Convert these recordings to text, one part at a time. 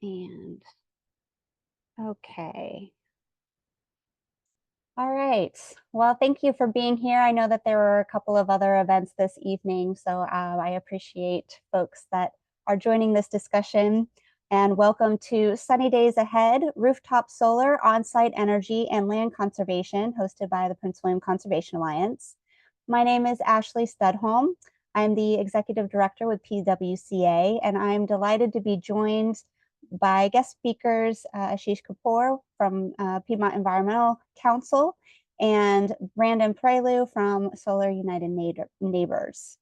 And okay. All right. Well, thank you for being here. I know that there were a couple of other events this evening, so I appreciate folks that are joining this discussion. And welcome to Sunny Days Ahead, Rooftop Solar, On-Site Energy, and Land Conservation, hosted by the Prince William Conservation Alliance. My name is Ashley Studholm. I'm the Executive Director with PWCA, and I'm delighted to be joined by guest speakers, Ashish Kapoor from Piedmont Environmental Council and Brandon Praileau from Solar United Neighbors.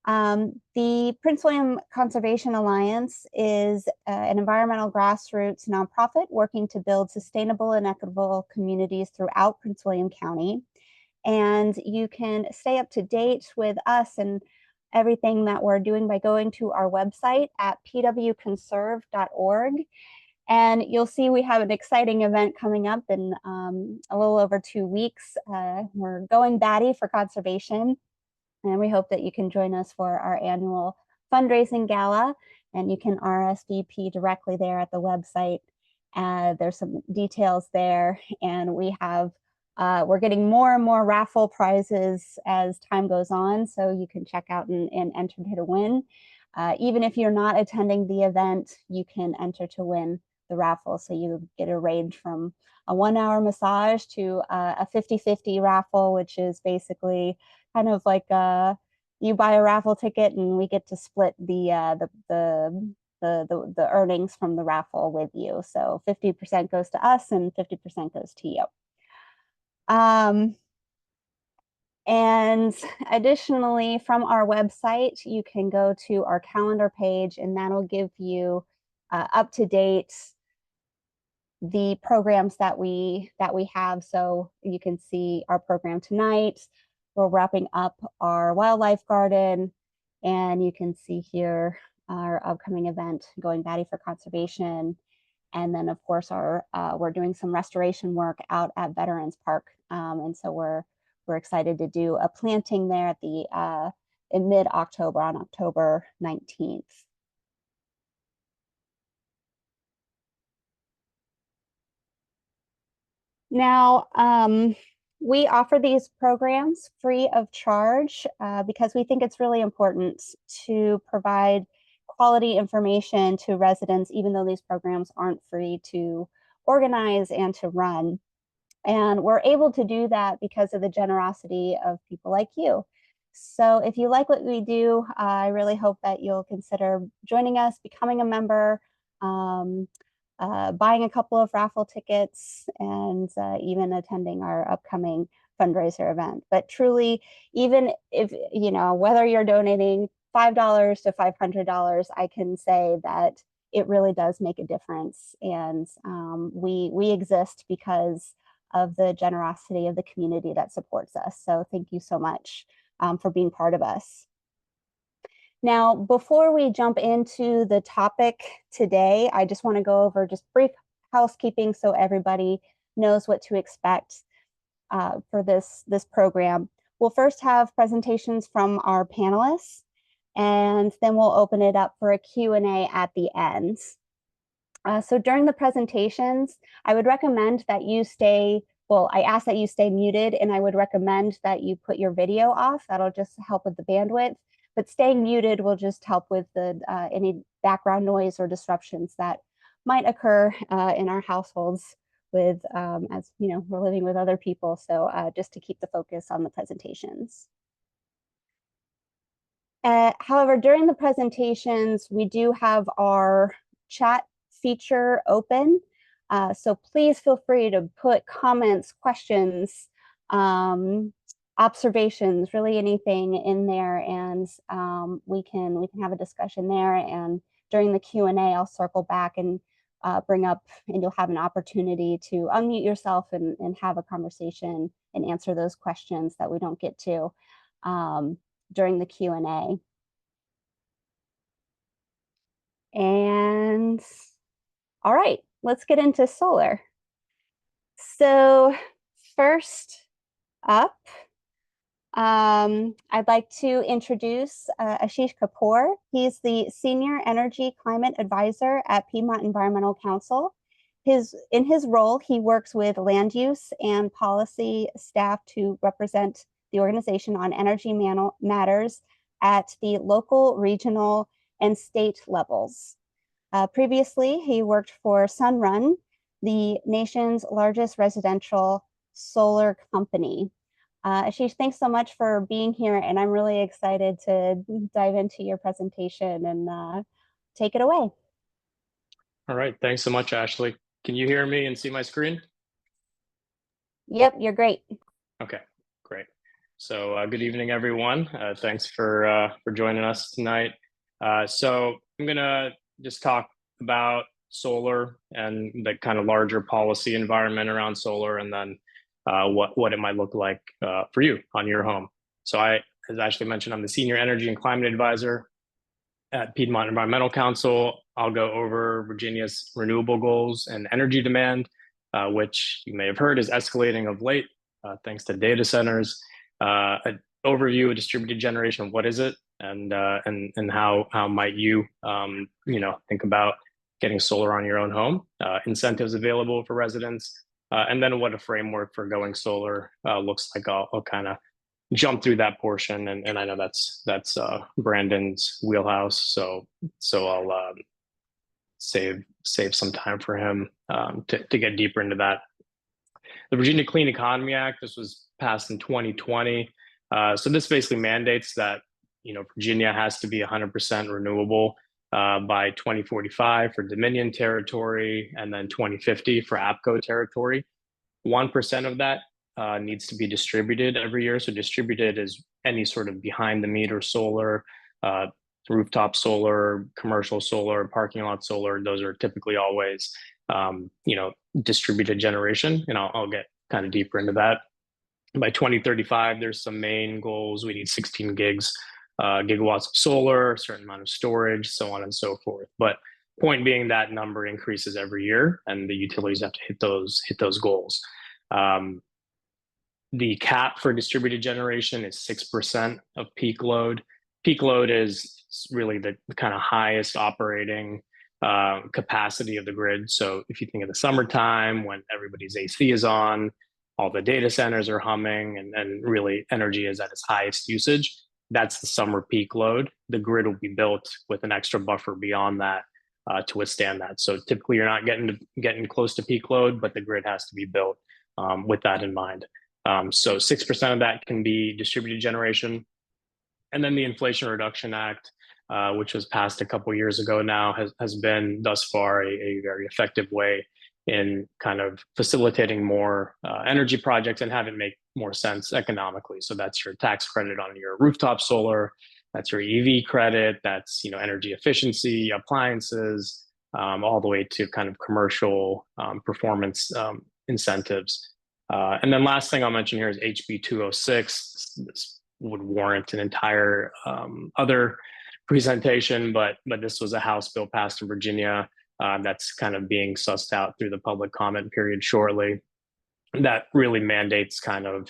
The Prince William Conservation Alliance is an environmental grassroots nonprofit working to build sustainable and equitable communities throughout Prince William County. And you can stay up to date with us and everything that we're doing by going to our website at pwconserve.org. And you'll see we have an exciting event coming up in a little over 2 weeks. We're going batty for conservation, and we hope that you can join us for our annual fundraising gala, and you can RSVP directly there at the website. There's some details there, and we're getting more and more raffle prizes as time goes on, so you can check out and enter to win. Even if you're not attending the event, you can enter to win the raffle. So you get a range from a 1-hour massage to a 50-50 raffle, which is basically kind of like you buy a raffle ticket and we get to split the earnings from the raffle with you. So 50% goes to us and 50% goes to you. And additionally, from our website, you can go to our calendar page, and that'll give you up to date the programs that we have. So you can see our program tonight. We're wrapping up our wildlife garden, and you can see here our upcoming event, Going Batty for Conservation. And then, of course, we're doing some restoration work out at Veterans Park, and so we're excited to do a planting there at in mid-October on October 19th. Now, we offer these programs free of charge because we think it's really important to provide quality information to residents, even though these programs aren't free to organize and to run. And we're able to do that because of the generosity of people like you. So if you like what we do, I really hope that you'll consider joining us, becoming a member, buying a couple of raffle tickets, and even attending our upcoming fundraiser event. But truly, even if, whether you're donating $5 to $500, I can say that it really does make a difference. And we exist because of the generosity of the community that supports us. So thank you so much for being part of us. Now, before we jump into the topic today, I just want to go over just brief housekeeping so everybody knows what to expect for this program. We'll first have presentations from our panelists, and then we'll open it up for a Q&A at the end. So during the presentations, I would recommend that you I ask that you stay muted, and I would recommend that you put your video off. That'll just help with the bandwidth, but staying muted will just help with any background noise or disruptions that might occur in our households with, as we're living with other people. So just to keep the focus on the presentations. However, during the presentations, we do have our chat feature open. So please feel free to put comments, questions, observations, really anything in there, and we can have a discussion there. And during the Q&A, I'll circle back and bring up, and you'll have an opportunity to unmute yourself and have a conversation and answer those questions that we don't get to during the Q&A. And all right, let's get into solar. So first up, I'd like to introduce Ashish Kapoor. He's the Senior Energy Climate Advisor at Piedmont Environmental Council. In his role, he works with land use and policy staff to represent the organization on energy matters at the local, regional, and state levels. Previously, he worked for Sunrun, the nation's largest residential solar company. Ashish, thanks so much for being here, and I'm really excited to dive into your presentation and take it away. All right, thanks so much, Ashley. Can you hear me and see my screen? Yep, you're great. Okay, great. So good evening, everyone. Thanks for joining us tonight. So I'm gonna just talk about solar and the kind of larger policy environment around solar, and then what it might look like for you on your home. So as Ashley mentioned, I'm the Senior Energy and Climate Advisor at Piedmont Environmental Council. I'll go over Virginia's renewable goals and energy demand, which you may have heard is escalating of late, thanks to data centers. An overview of distributed generation, what is it, and how might you think about getting solar on your own home, incentives available for residents, and then what a framework for going solar looks like. I'll kind of jump through that portion, and I know that's Brandon's wheelhouse, so I'll save some time for him to get deeper into that. The Virginia Clean Economy Act, this was passed in 2020. So this basically mandates that Virginia has to be 100% renewable by 2045 for Dominion territory, and then 2050 for APCO territory. 1% of that needs to be distributed every year. So distributed is any sort of behind the meter solar, rooftop solar, commercial solar, parking lot solar. Those are typically always, distributed generation. And I'll get kind of deeper into that. By 2035, there's some main goals. We need 16 gigawatts of solar, a certain amount of storage, so on and so forth. But point being, that number increases every year, and the utilities have to hit those goals. The cap for distributed generation is 6% of peak load. Peak load is really the kind of highest operating capacity of the grid. So if you think of the summertime when everybody's AC is on, all the data centers are humming, and really energy is at its highest usage, that's the summer peak load. The grid will be built with an extra buffer beyond that to withstand that. So typically you're not getting close to peak load, but the grid has to be built with that in mind. So 6% of that can be distributed generation. And then the Inflation Reduction Act, which was passed a couple of years ago now, has been thus far a very effective way in kind of facilitating more energy projects and have it make more sense economically. So that's your tax credit on your rooftop solar, that's your EV credit, that's energy efficiency, appliances, all the way to kind of commercial performance incentives. And then last thing I'll mention here is HB 206. This would warrant an entire other presentation, but this was a House bill passed in Virginia that's kind of being sussed out through the public comment period shortly. That really mandates kind of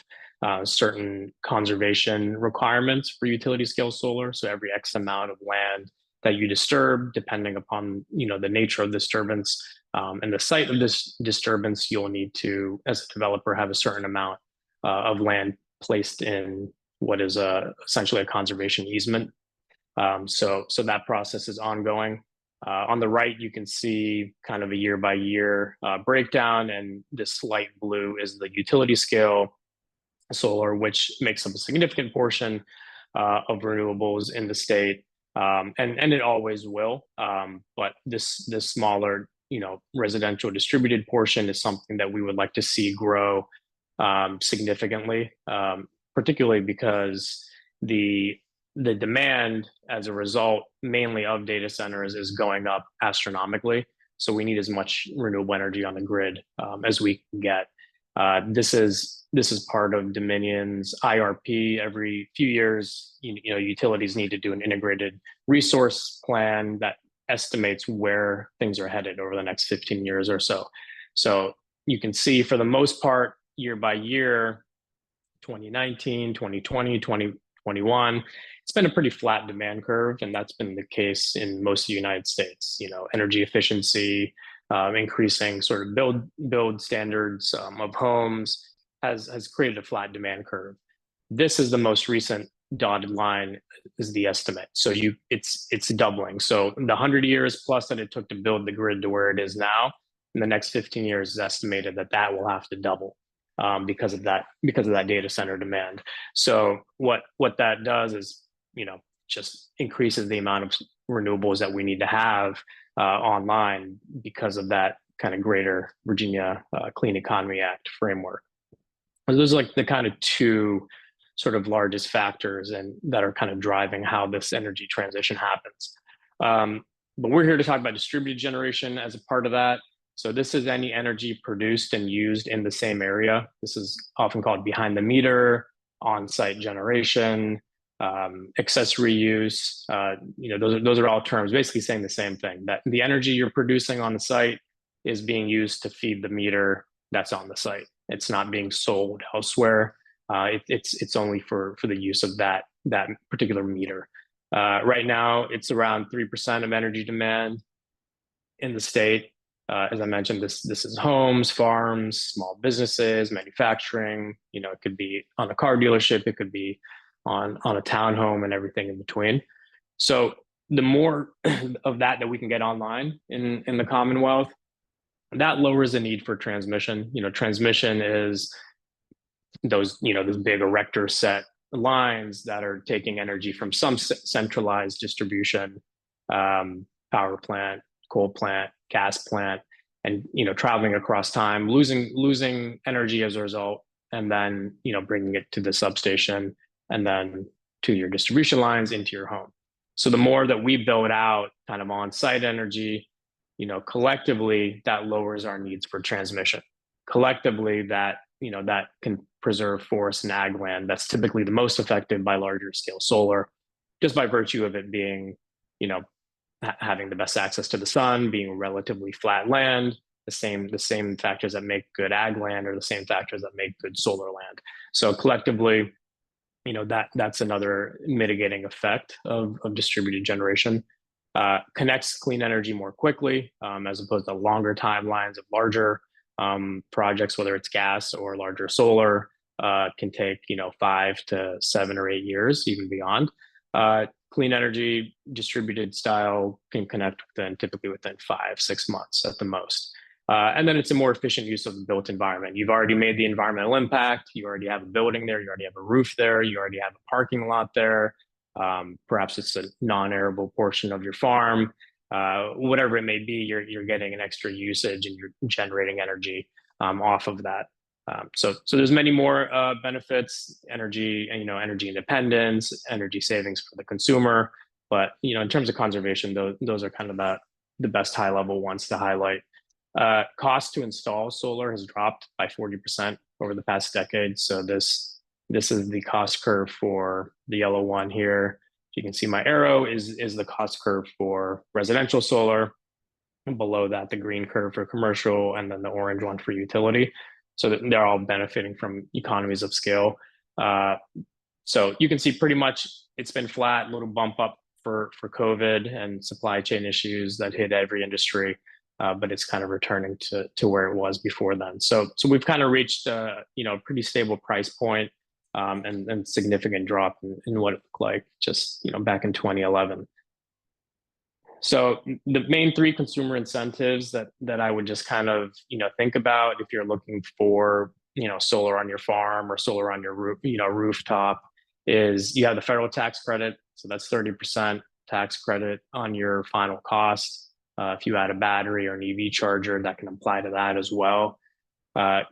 certain conservation requirements for utility scale solar. So every X amount of land that you disturb, depending upon the nature of disturbance and the site of this disturbance, you'll need to, as a developer, have a certain amount of land placed in what is essentially a conservation easement. So that process is ongoing. On the right, you can see kind of a year by year breakdown, and this light blue is the utility scale solar, which makes up a significant portion of renewables in the state, and it always will. But this smaller, residential distributed portion is something that we would like to see grow significantly, particularly because the demand as a result mainly of data centers is going up astronomically. So we need as much renewable energy on the grid as we can get. This is part of Dominion's IRP. Every few years, utilities need to do an integrated resource plan that estimates where things are headed over the next 15 years or so. So you can see, for the most part, year by year, 2019, 2020, 2021. It's been a pretty flat demand curve, and that's been the case in most of the United States. Energy efficiency, increasing sort of build standards of homes has created a flat demand curve. This is the most recent dotted line is the estimate. So it's doubling. So the 100 years plus that it took to build the grid to where it is now, in the next 15 years is estimated that will have to double because of that data center demand. So what that does is just increases the amount of renewables that we need to have online because of that kind of greater Virginia Clean Economy Act framework. Those are like the kind of two sort of largest factors and that are kind of driving how this energy transition happens. But we're here to talk about distributed generation as a part of that. So this is any energy produced and used in the same area. This is often called behind the meter, on-site generation, accessory use. Those are all terms basically saying the same thing, that the energy you're producing on the site is being used to feed the meter that's on the site. It's not being sold elsewhere. It's only for the use of that particular meter. Right now, it's around 3% of energy demand in the state. As I mentioned, this is homes, farms, small businesses, manufacturing. It could be on a car dealership, it could be on a townhome, and everything in between. So the more of that we can get online in the Commonwealth, that lowers the need for transmission. Transmission is those big erector set lines that are taking energy from some centralized distribution, power plant, coal plant, gas plant, and traveling across time, losing energy as a result, and then bringing it to the substation and then to your distribution lines into your home. So the more that we build out kind of on-site energy, collectively that lowers our needs for transmission. Collectively, that can preserve forest and ag land that's typically the most affected by larger scale solar, just by virtue of it being, having the best access to the sun, being relatively flat land. The same factors that make good ag land are the same factors that make good solar land. So collectively, that's another mitigating effect of distributed generation. Connects clean energy more quickly, as opposed to longer timelines of larger projects, whether it's gas or larger solar, can take 5 to 7 or 8 years, even beyond. Clean energy distributed style can connect typically within 5-6 months at the most. And then it's a more efficient use of the built environment. You've already made the environmental impact. You already have a building there. You already have a roof there. You already have a parking lot there. Perhaps it's a non-arable portion of your farm. Whatever it may be, you're getting an extra usage and you're generating energy off of that. So there's many more benefits: energy independence, energy savings for the consumer. But in terms of conservation, those are kind of the best high level ones to highlight. Cost to install solar has dropped by 40% over the past decade. So this is the cost curve for the yellow one here. You can see my arrow is the cost curve for residential solar. And below that, the green curve for commercial, and then the orange one for utility. So that they're all benefiting from economies of scale. So you can see pretty much it's been flat, little bump up for COVID and supply chain issues that hit every industry. But it's kind of returning to where it was before then. So we've kind of reached a pretty stable price point, and significant drop in what it looked like just back in 2011. So the main 3 consumer incentives that I would just kind of think about if you're looking for solar on your farm or solar on your rooftop is you have the federal tax credit. So that's 30% tax credit on your final cost. If you add a battery or an EV charger, that can apply to that as well.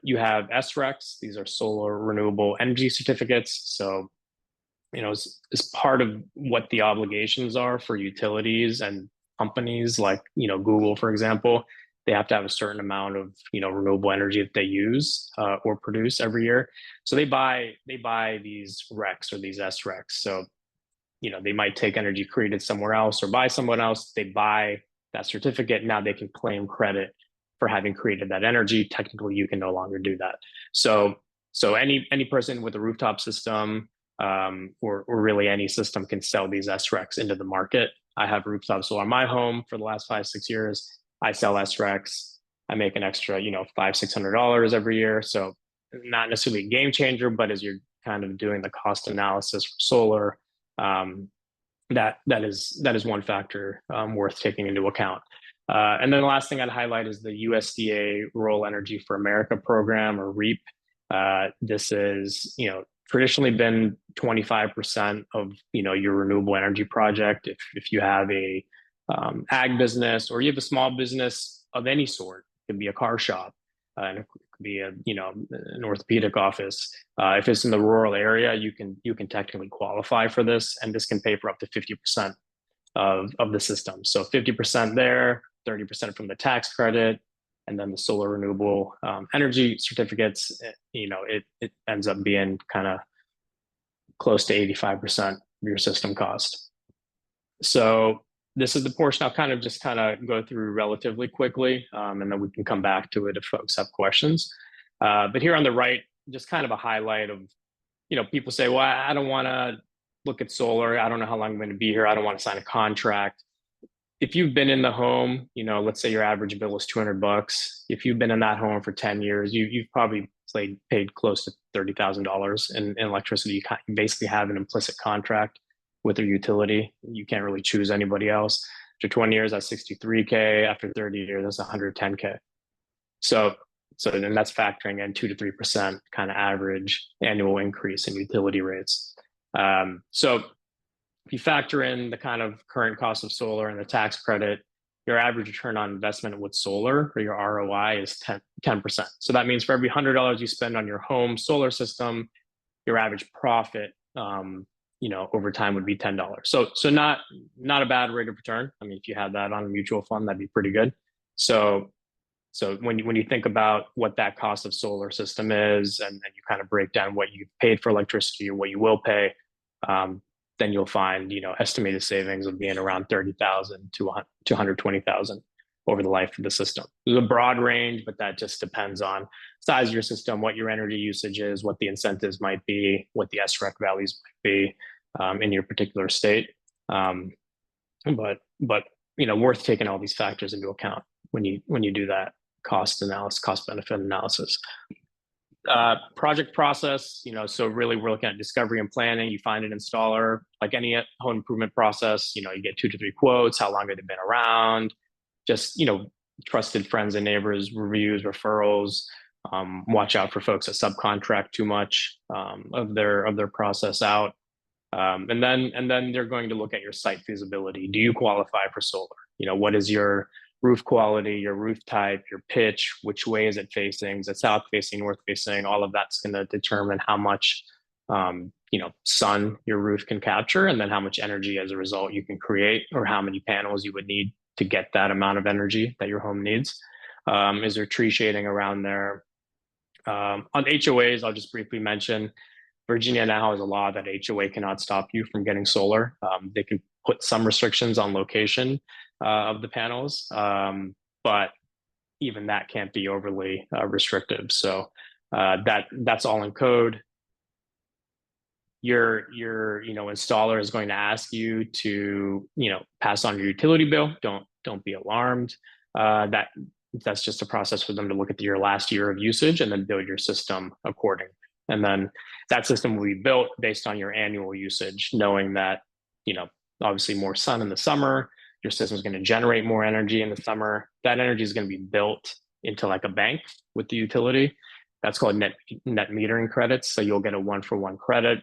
You have SRECs. These are solar renewable energy certificates. So, as part of what the obligations are for utilities and companies like, Google, for example, they have to have a certain amount of, renewable energy that they use or produce every year. So they buy these RECs or these SRECs. So, they might take energy created somewhere else or buy someone else. They buy that certificate. Now they can claim credit for having created that energy. Technically, you can no longer do that. So So any person with a rooftop system or really any system can sell these SRECs into the market. I have rooftop solar on my home for the last 5-6 years. I sell SRECs. I make an extra, $500-$600 every year. So not necessarily a game changer, but as you're kind of doing the cost analysis for solar, that is one factor worth taking into account. And then the last thing I'd highlight is the USDA Rural Energy for America program, or REAP. This is, traditionally been 25% of, your renewable energy project. If you have a ag business, or you have a small business of any sort, it could be a car shop, and it could be an orthopedic office. If it's in the rural area, you can technically qualify for this, and this can pay for up to 50% of the system. So 50% there, 30% from the tax credit, and then the solar renewable energy certificates. It ends up being kind of close to 85% of your system cost. So this is the portion I'll kind of go through relatively quickly, and then we can come back to it if folks have questions. But here on the right, just kind of a highlight of, people say, well, I don't want to look at solar. I don't know how long I'm going to be here. I don't want to sign a contract. If you've been in the home, let's say your average bill is $200. If you've been in that home for 10 years, you've probably paid close to $30,000 in electricity. You basically have an implicit contract with your utility. You can't really choose anybody else. After 20 years, that's $63K. After 30 years, that's $110K. So then that's factoring in 2 to 3% kind of average annual increase in utility rates. So if you factor in the kind of current cost of solar and the tax credit, your average return on investment with solar, or your ROI, is 10%. So that means for every $100 you spend on your home solar system, your average profit, over time would be $10. So not a bad rate of return. I mean, if you had that on a mutual fund, that'd be pretty good. So when you think about what that cost of solar system is, and then you kind of break down what you've paid for electricity or what you will pay, then you'll find, estimated savings of being around 30,000 to 120,000 over the life of the system. There's a broad range, but that just depends on size of your system, what your energy usage is, what the incentives might be, what the SREC values might be in your particular state. But worth taking all these factors into account when you do that cost benefit analysis. Project process, so really we're looking at discovery and planning. You find an installer. Like any home improvement process, you get 2 to 3 quotes. How long have they been around? Just, trusted friends and neighbors, reviews, referrals. Watch out for folks that subcontract too much of their process out. And then they're going to look at your site feasibility. Do you qualify for solar? What is your roof quality, your roof type, your pitch, which way is it facing? Is it south facing, north facing? All of that's going to determine how much, sun your roof can capture, and then how much energy as a result you can create, or how many panels you would need to get that amount of energy that your home needs. Is there tree shading around there? On HOAs, I'll just briefly mention, Virginia now has a law that HOA cannot stop you from getting solar. They can put some restrictions on location of the panels, but even that can't be overly restrictive. So that's all in code. Your installer is going to ask you to pass on your utility bill. Don't be alarmed. That's just a process for them to look at your last year of usage and then build your system accordingly. And then that system will be built based on your annual usage, knowing that obviously more sun in the summer, your system is going to generate more energy in the summer. That energy is going to be built into like a bank with the utility. That's called net metering credits. So you'll get a 1-for-1 credit.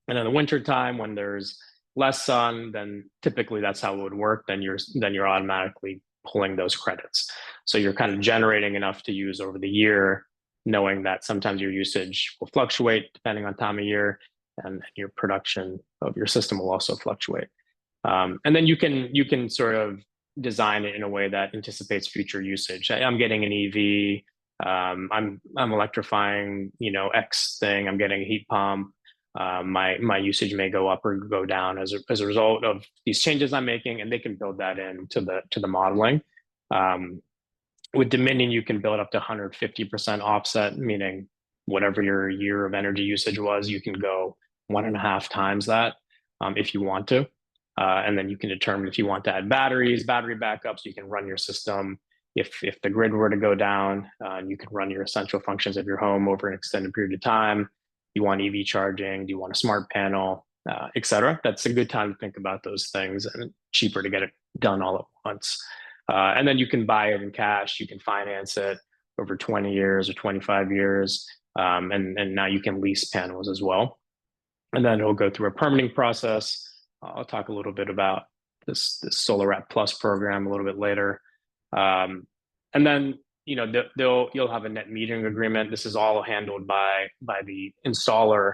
And in the winter time, when there's less sun, then typically that's how it would work. Then you're automatically pulling those credits. So you're kind of generating enough to use over the year, knowing that sometimes your usage will fluctuate depending on time of year, and your production of your system will also fluctuate. And then you can sort of design it in a way that anticipates future usage. I'm getting an EV. I'm electrifying, X thing. I'm getting a heat pump. My usage may go up or go down as a result of these changes I'm making, and they can build that into the modeling. With Dominion, you can build up to 150% offset, meaning whatever your year of energy usage was, you can go 1.5 times that if you want to. And then you can determine if you want to add batteries, battery backups. You can run your system. If the grid were to go down, you can run your essential functions of your home over an extended period of time. You want EV charging? Do you want a smart panel, et cetera? That's a good time to think about those things, and cheaper to get it done all at once. And then you can buy it in cash. You can finance it over 20 years or 25 years. And now you can lease panels as well. And then it'll go through a permitting process. I'll talk a little bit about this Solar Wrap Plus program a little bit later. And then you'll have a net metering agreement. This is all handled by the installer.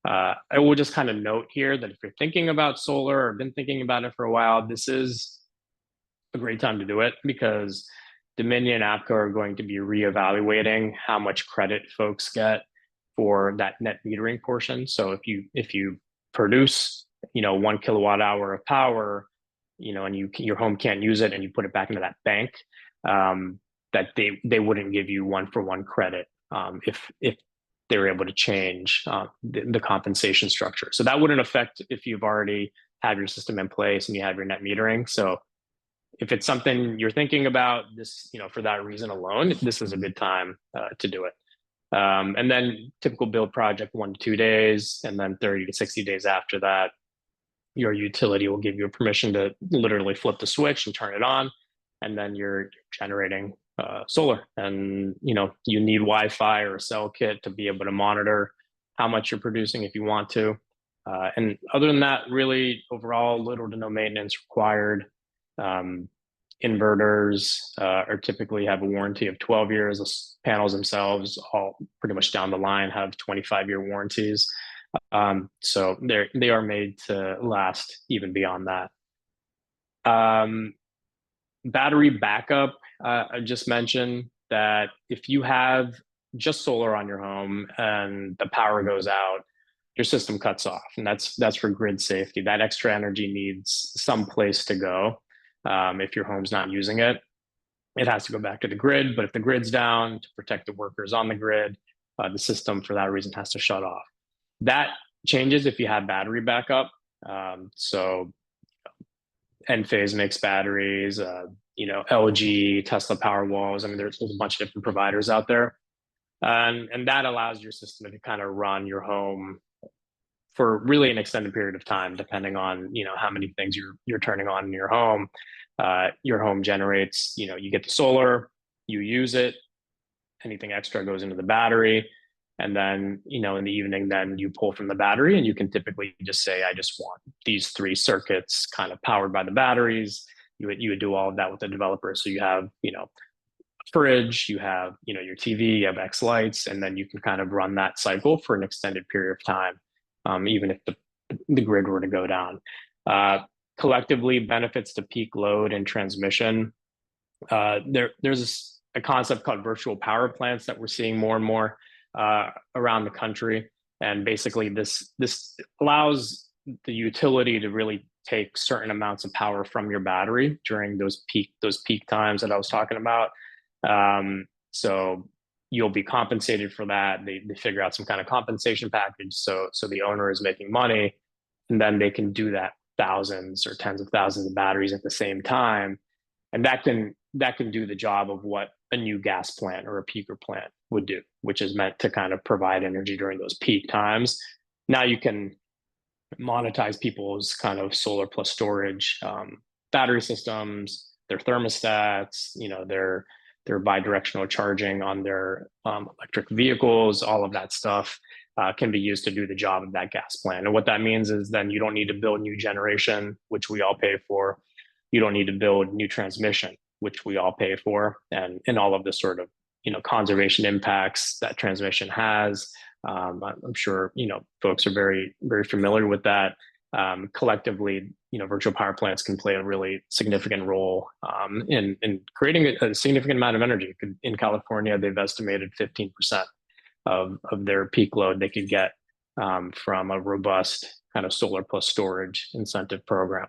I will just kind of note here that if you're thinking about solar or been thinking about it for a while, this is a great time to do it, because Dominion and APCO are going to be reevaluating how much credit folks get for that net metering portion. So if you produce 1 kilowatt hour of power, and your home can't use it, and you put it back into that bank, that they wouldn't give you 1-for-1 credit if they were able to change the compensation structure. So that wouldn't affect if you've already had your system in place and you have your net metering. So if it's something you're thinking about, this, for that reason alone, this is a good time to do it. And then typical build project, 1 to 2 days, and then 30 to 60 days after that, your utility will give you a permission to literally flip the switch and turn it on, and then you're generating solar. And you need Wi-Fi or a cell kit to be able to monitor how much you're producing if you want to. And other than that, really overall, little to no maintenance required. Inverters are typically have a warranty of 12 years. The panels themselves, all pretty much down the line, have 25-year warranties. So they are made to last even beyond that. Battery backup, I just mentioned that if you have just solar on your home and the power goes out, your system cuts off, and that's for grid safety. That extra energy needs some place to go. If your home's not using it, it has to go back to the grid. But if the grid's down, to protect the workers on the grid, the system for that reason has to shut off. That changes if you have battery backup. So Enphase makes batteries, LG, Tesla Powerwalls. I mean, there's a bunch of different providers out there. And that allows your system to kind of run your home for really an extended period of time, depending on how many things you're turning on in your home. Your home generates, you get the solar, you use it, anything extra goes into the battery, and then in the evening, then you pull from the battery, and you can typically just say, I just want these 3 circuits kind of powered by the batteries. You would do all of that with the developer. So you have a fridge, you have your TV, you have X lights, and then you can kind of run that cycle for an extended period of time. Even if the grid were to go down. Collectively, benefits to peak load and transmission. There's a concept called virtual power plants that we're seeing more and more around the country. And basically this allows the utility to really take certain amounts of power from your battery during those peak times that I was talking about. So you'll be compensated for that. They figure out some kind of compensation package. So the owner is making money, and then they can do that thousands or tens of thousands of batteries at the same time. And that can do the job of what a new gas plant or a peaker plant would do, which is meant to kind of provide energy during those peak times. Now you can monetize people's kind of solar plus storage battery systems, their thermostats, their bidirectional charging on their electric vehicles. All of that stuff can be used to do the job of that gas plant. And what that means is then you don't need to build new generation, which we all pay for. You don't need to build new transmission, which we all pay for, and all of the sort of conservation impacts that transmission has. I'm sure folks are very, very familiar with that. Collectively, virtual power plants can play a really significant role in creating a significant amount of energy. In California, they've estimated 15% of their peak load they could get from a robust kind of solar plus storage incentive program.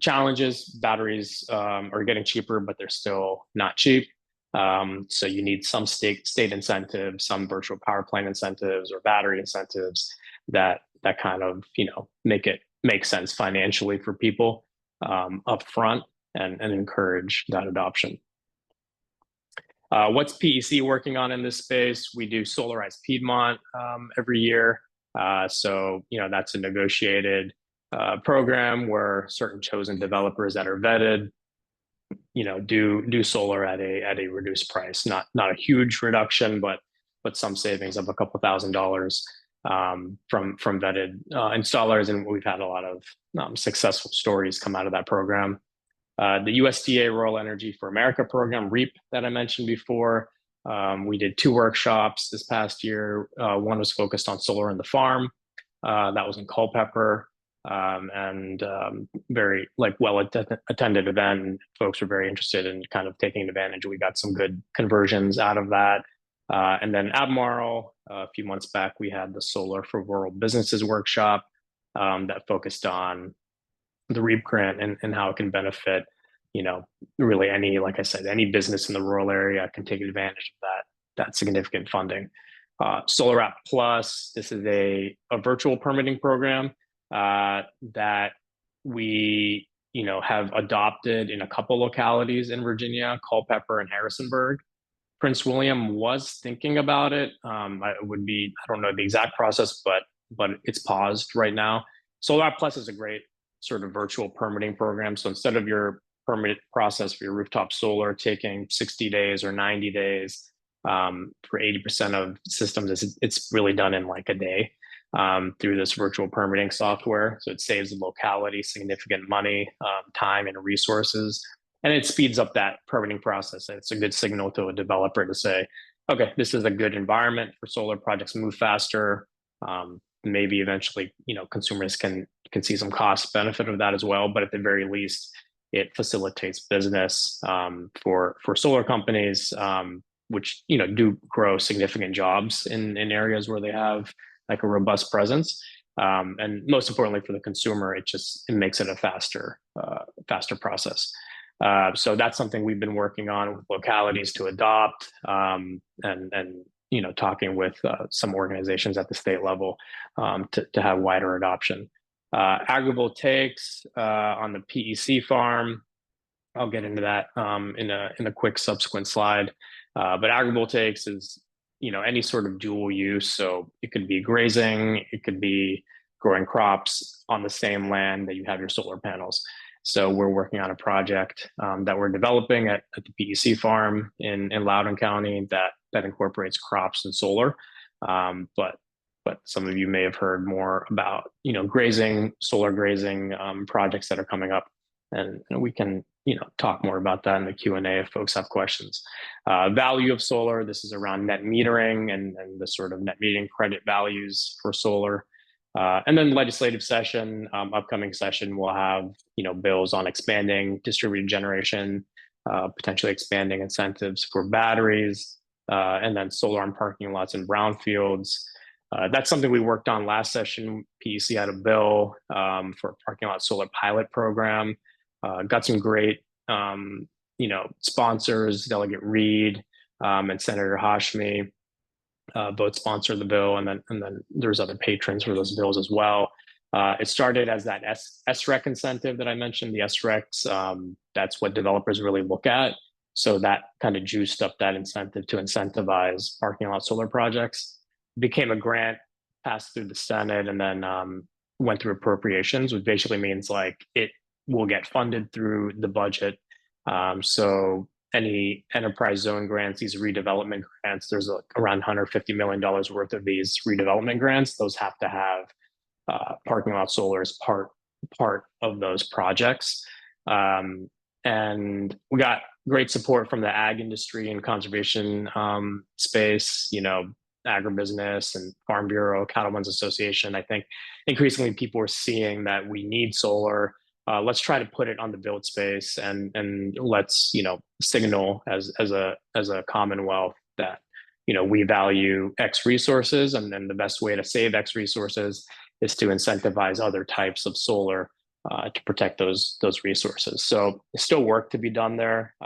Challenges: batteries are getting cheaper, but they're still not cheap. So you need some state incentives, some virtual power plant incentives or battery incentives that kind of, make sense financially for people up front and encourage that adoption. What's PEC working on in this space? We do Solarize Piedmont every year. So, that's a negotiated program where certain chosen developers that are vetted, do solar at a reduced price. Not a huge reduction, but some savings of a couple $1,000s from vetted installers, and we've had a lot of successful stories come out of that program. The USDA Rural Energy for America program, REAP, that I mentioned before. We did 2 workshops this past year. One was focused on solar in the farm. That was in Culpeper, and very well-attended event. Folks were very interested in kind of taking advantage. We got some good conversions out of that. And then Albemarle, a few months back, we had the Solar for Rural Businesses workshop that focused on the REAP grant and how it can benefit, really like I said, any business in the rural area can take advantage of that significant funding. Solar App Plus, this is a virtual permitting program that we, have adopted in a couple localities in Virginia, Culpeper and Harrisonburg. Prince William was thinking about it. I don't know the exact process, but it's paused right now. Solar App Plus is a great sort of virtual permitting program. So instead of your permit process for your rooftop solar taking 60 days or 90 days, for 80% of systems, it's really done in like a day through this virtual permitting software. So it saves the locality significant money, time, and resources. And it speeds up that permitting process. It's a good signal to a developer to say, okay, this is a good environment for solar projects, move faster. Maybe eventually, consumers can see some cost benefit of that as well. But at the very least, it facilitates business for solar companies, which do grow significant jobs in areas where they have like a robust presence. And most importantly for the consumer, it makes it a faster process. So that's something we've been working on with localities to adopt, and talking with some organizations at the state level to have wider adoption. Agrivoltaics on the PEC farm, I'll get into that in a quick subsequent slide. But agrivoltaics is any sort of dual use. So it could be grazing, it could be growing crops on the same land that you have your solar panels. So we're working on a project that we're developing at the PEC farm in Loudoun County that incorporates crops and solar. But some of you may have heard more about solar grazing projects that are coming up, and we can talk more about that in the Q&A if folks have questions. Value of solar, this is around net metering and the sort of net metering credit values for solar. And then legislative session, upcoming session, we'll have bills on expanding distributed generation, potentially expanding incentives for batteries, and then solar on parking lots and brownfields. That's something we worked on last session. PEC had a bill for a parking lot solar pilot program. Got some great sponsors, Delegate Reed and Senator Hashmi. Both sponsor the bill, and then there's other patrons for those bills as well. It started as that SREC incentive that I mentioned, the SRECs. That's what developers really look at. So that kind of juiced up that incentive to incentivize parking lot solar projects. Became a grant, passed through the Senate, and then went through appropriations, which basically means like it will get funded through the budget. So any enterprise zone grants, these redevelopment grants, there's around $150 million worth of these redevelopment grants. Those have to have parking lot solar as part of those projects. And we got great support from the ag industry and conservation space, agribusiness and Farm Bureau, Cattlemen's Association. I think increasingly people are seeing that we need solar. Let's try to put it on the build space and let's signal as a Commonwealth that we value X resources, and then the best way to save X resources is to incentivize other types of solar to protect those resources. So there's still work to be done there.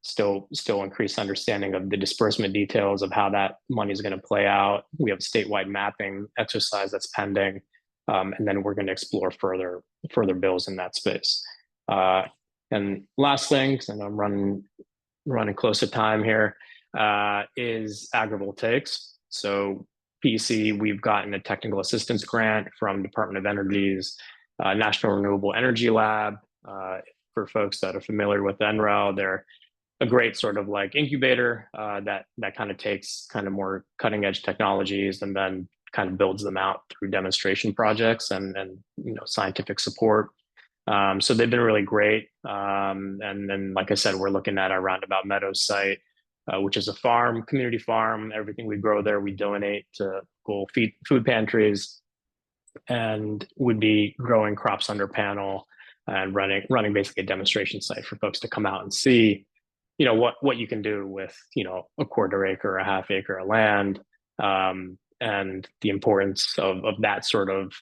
still increased understanding of the disbursement details of how that money is going to play out. We have a statewide mapping exercise that's pending, and then we're going to explore further bills in that space. And last thing, and I'm running close to time here, is agrivoltaics. So PC, we've gotten a technical assistance grant from Department of Energy's National Renewable Energy Lab. For folks that are familiar with NREL, they're a great sort of like incubator that kind of takes kind of more cutting edge technologies and then kind of builds them out through demonstration projects and scientific support. So they've been really great. And then, like I said, we're looking at our Roundabout Meadows site, which is a farm, community farm. Everything we grow there, we donate to local food pantries, and would be growing crops under panel and running basically a demonstration site for folks to come out and see, what you can do with, a quarter acre, a half acre of land, and the importance of that sort of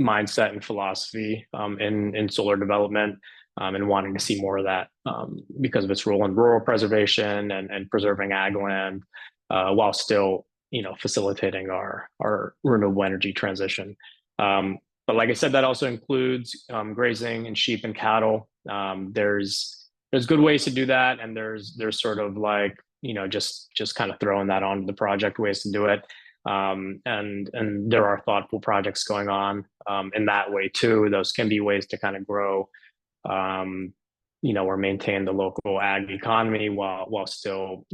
mindset and philosophy in solar development, and wanting to see more of that because of its role in rural preservation and preserving ag land, while still, facilitating our renewable energy transition. But like I said, that also includes grazing and sheep and cattle. There's good ways to do that, and there's sort of like, just kind of throwing that onto the project ways to do it. And there are thoughtful projects going on in that way too. Those can be ways to kind of grow, or maintain the local ag economy while still,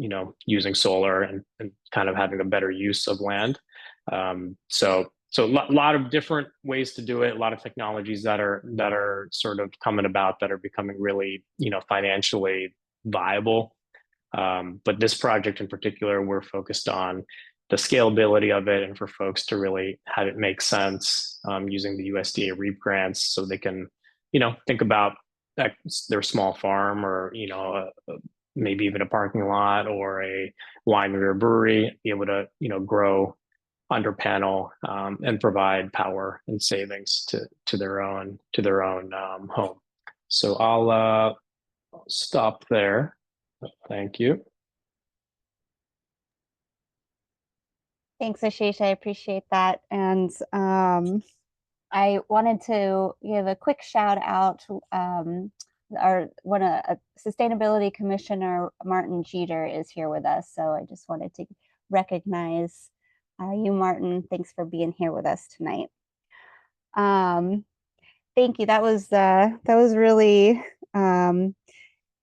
using solar and kind of having a better use of land. So a lot of different ways to do it, a lot of technologies that are sort of coming about that are becoming really, financially viable. But this project in particular, we're focused on the scalability of it and for folks to really have it make sense using the USDA REAP grants so they can, think about their small farm or, maybe even a parking lot or a winery or brewery, be able to, grow under panel and provide power and savings to their own home. So I'll stop there. Thank you. Thanks, Ashish. I appreciate that. And I wanted to give a quick shout out to a sustainability commissioner, Martin Jeter, is here with us. So I just wanted to recognize you, Martin. Thanks for being here with us tonight. Thank you. That was really,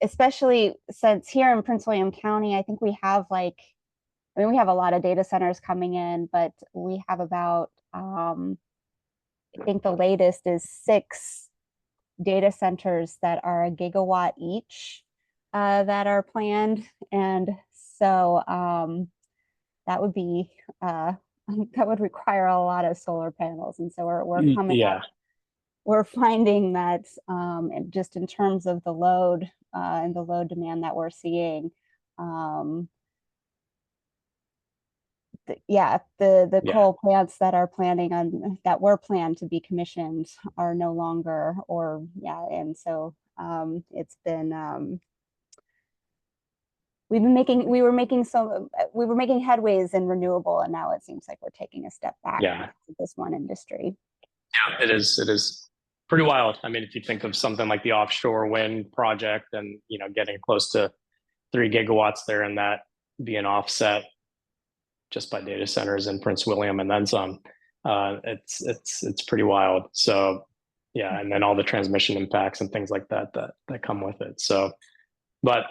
especially since here in Prince William County, I think we have we have a lot of data centers coming in, but we have about, I think the latest is 6 data centers that are a gigawatt each that are planned. And so that would be, that would require a lot of solar panels. And so we're coming up, we're finding that just in terms of the load and the load demand that we're seeing, the coal plants that are were planned to be commissioned are no longer, and so it's been we were making headways in renewable, and now it seems like we're taking a step back with this one industry. Yeah, it is pretty wild. I mean, if you think of something like the offshore wind project and getting close to 3 gigawatts there, and that being offset just by data centers in Prince William and then some, it's pretty wild. So yeah, and then all the transmission impacts and things like that come with it. So, but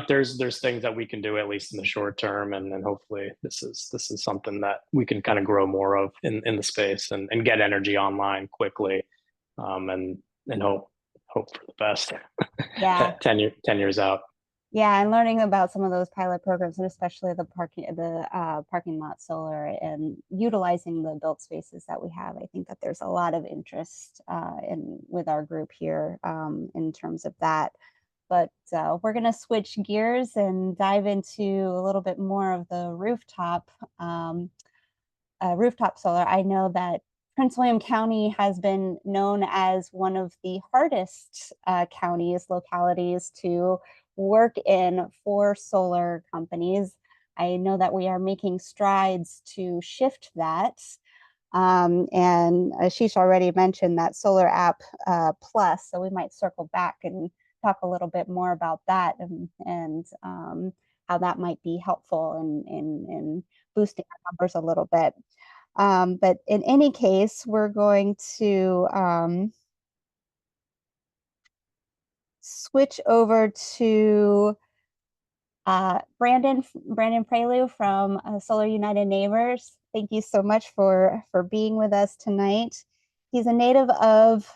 there's things that we can do at least in the short term, and then hopefully this is something that we can kind of grow more of in the space and get energy online quickly, and hope for the best. Yeah. 10 years out. Yeah, and learning about some of those pilot programs, and especially the parking lot solar and utilizing the built spaces that we have. I think that there's a lot of interest with our group here in terms of that. But we're going to switch gears and dive into a little bit more of the rooftop solar. I know that Prince William County has been known as one of the hardest localities to work in for solar companies. I know that we are making strides to shift that. And Ashish already mentioned that Solar App Plus, so we might circle back and talk a little bit more about that and how that might be helpful in boosting our numbers a little bit. But in any case, we're going to switch over to Brandon Praileau from Solar United Neighbors. Thank you so much for being with us tonight. He's a native of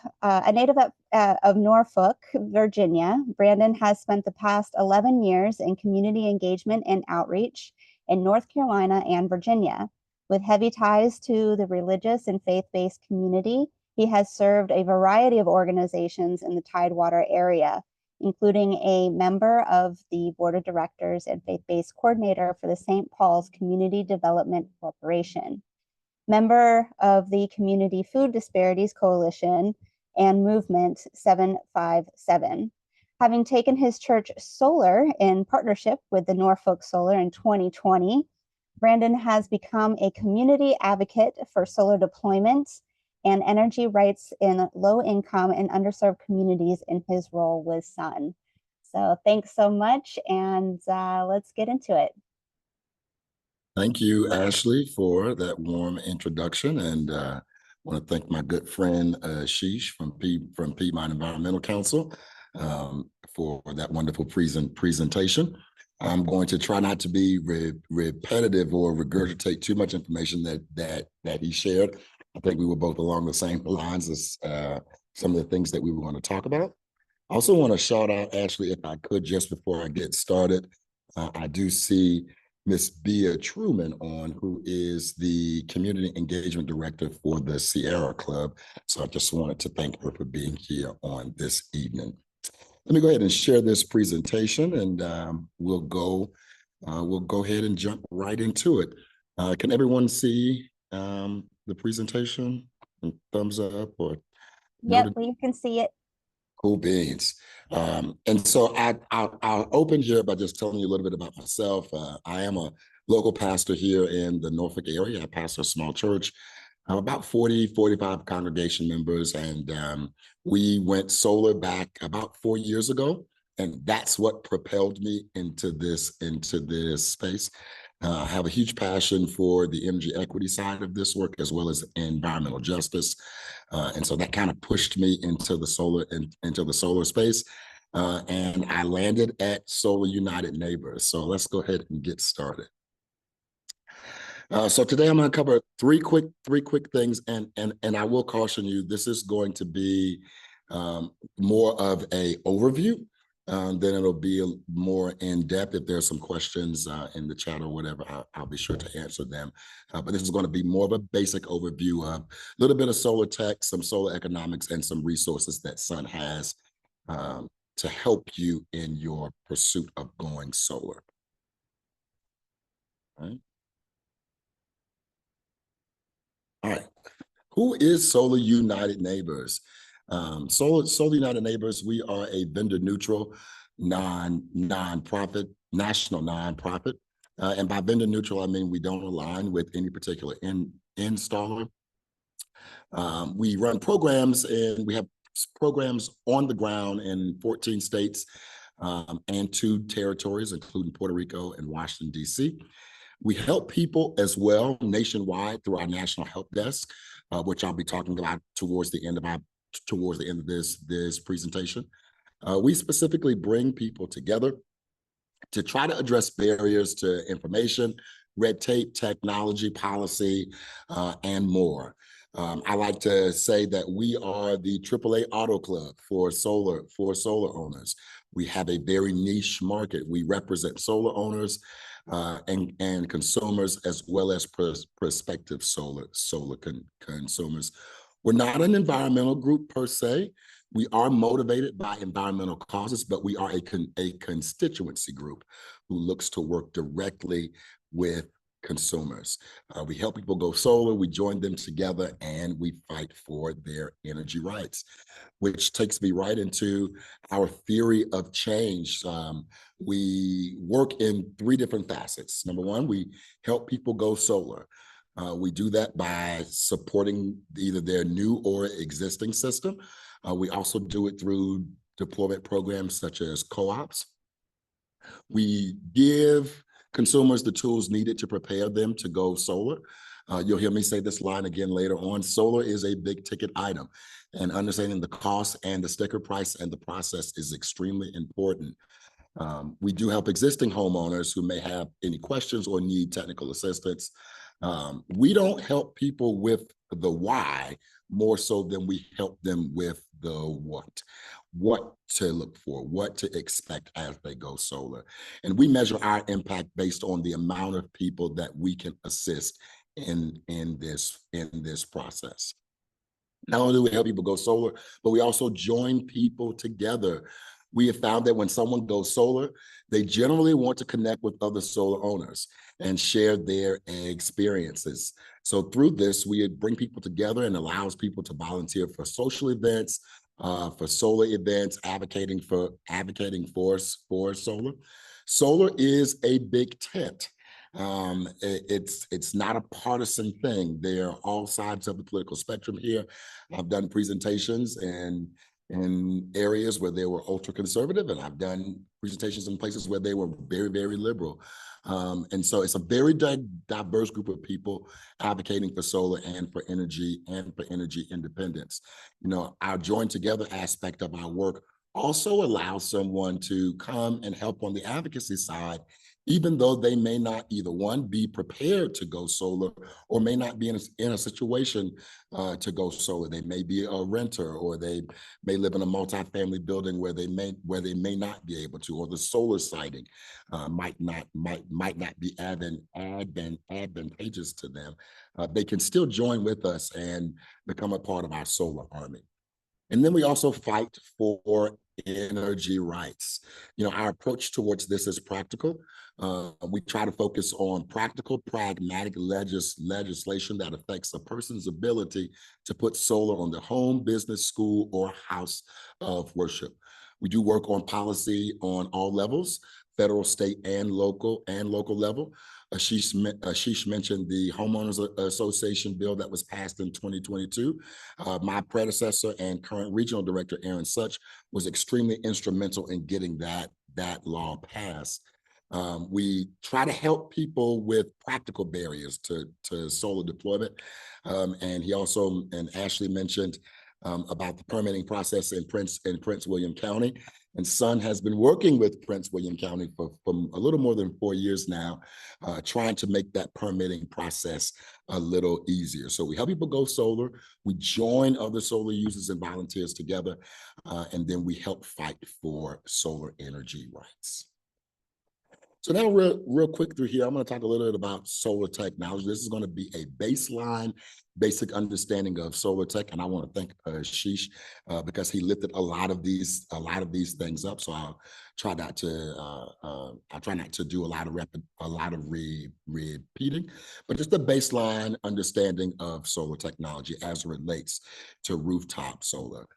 Norfolk, Virginia. Brandon has spent the past 11 years in community engagement and outreach in North Carolina and Virginia. With heavy ties to the religious and faith-based community, he has served a variety of organizations in the Tidewater area, including a member of the board of directors and faith-based coordinator for the St. Paul's Community Development Corporation, member of the Community Food Disparities Coalition and Movement 757. Having taken his church solar in partnership with the Norfolk Solar in 2020, Brandon has become a community advocate for solar deployment and energy rights in low-income and underserved communities in his role with Sun. So thanks so much, and let's get into it. Thank you, Ashley, for that warm introduction, and I want to thank my good friend Ashish from Piedmont Environmental Council for that wonderful presentation. I'm going to try not to be repetitive or regurgitate too much information that he shared. I think we were both along the same lines as some of the things that we were going to talk about. I also want to shout out, Ashley, if I could, just before I get started. I do see Miss Bea Truman on, who is the Community Engagement Director for the Sierra Club. So I just wanted to thank her for being here on this evening. Let me go ahead and share this presentation, and we'll go ahead and jump right into it. Can everyone see the presentation? And thumbs up or yep, we can see it. Cool beans. And so I'll open here by just telling you a little bit about myself. I am a local pastor here in the Norfolk area. I pastor a small church. I'm about 45 congregation members, and we went solar back about 4 years ago, and that's what propelled me into this space. I have a huge passion for the energy equity side of this work, as well as environmental justice, and so that kind of pushed me into the solar space, and I landed at Solar United Neighbors. So let's go ahead and get started. So today I'm going to cover three quick things, and I will caution you, this is going to be more of a overview, then it'll be more in depth. If there's some questions in the chat or whatever, I'll be sure to answer them. But this is going to be more of a basic overview of a little bit of solar tech, some solar economics, and some resources that Sun has to help you in your pursuit of going solar. All right. All right, who is Solar United Neighbors? Solar United Neighbors, we are a vendor neutral, non-profit, national nonprofit. And by vendor neutral, I mean we don't align with any particular installer. We run programs, and we have programs on the ground in 14 states and 2 territories, including Puerto Rico and Washington, D.C. We help people as well nationwide through our national help desk, which I'll be talking about towards the end of this presentation. We specifically bring people together to try to address barriers to information, red tape, technology, policy, and more. I like to say that we are the AAA Auto Club for solar owners. We have a very niche market. We represent solar owners and consumers, as well as prospective solar consumers. We're not an environmental group per se. We are motivated by environmental causes, but we are a constituency group who looks to work directly with consumers. We help people go solar, we join them together, and we fight for their energy rights, which takes me right into our theory of change. We work in three different facets. Number one, we help people go solar. We do that by supporting either their new or existing system. We also do it through deployment programs such as co-ops. We give consumers the tools needed to prepare them to go solar. You'll hear me say this line again later on. Solar is a big ticket item, and understanding the cost and the sticker price and the process is extremely important. We do help existing homeowners who may have any questions or need technical assistance. We don't help people with the why more so than we help them with the what to look for, what to expect as they go solar. And we measure our impact based on the amount of people that we can assist in this process. Not only do we help people go solar, but we also join people together. We have found that when someone goes solar, they generally want to connect with other solar owners and share their experiences. So through this, we bring people together and allows people to volunteer for social events, for solar events, advocating for solar. Solar is a big tent. It's not a partisan thing. There are all sides of the political spectrum here. I've done presentations in areas where they were ultra conservative, and I've done presentations in places where they were very, very liberal. And so it's a very diverse group of people advocating for solar and for energy independence. You know, our join together aspect of our work also allows someone to come and help on the advocacy side, even though they may not either one be prepared to go solar or may not be in a situation to go solar. They may be a renter, or they may live in a multifamily building where they may not be able to, or the solar siting might not be advantageous to them. They can still join with us and become a part of our solar army. And then we also fight for energy rights. You know, our approach towards this is practical. We try to focus on practical, pragmatic legislation that affects a person's ability to put solar on their home, business, school, or house of worship. We do work on policy on all levels, federal, state, and local level. Ashish mentioned the Homeowners Association bill that was passed in 2022. My predecessor and current regional director, Aaron Such, was extremely instrumental in getting that law passed. We try to help people with practical barriers to solar deployment. And Ashley mentioned about the permitting process in Prince William County. And Sun has been working with Prince William County for a little more than 4 years now, trying to make that permitting process a little easier. So we help people go solar, we join other solar users and volunteers together, and then we help fight for solar energy rights. So now real quick through here, I'm going to talk a little bit about solar technology. This is going to be a basic understanding of solar tech, and I want to thank Ashish because he lifted a lot of these things up. So I'll try not to do a lot of repeating, but just a baseline understanding of solar technology as it relates to rooftop solar.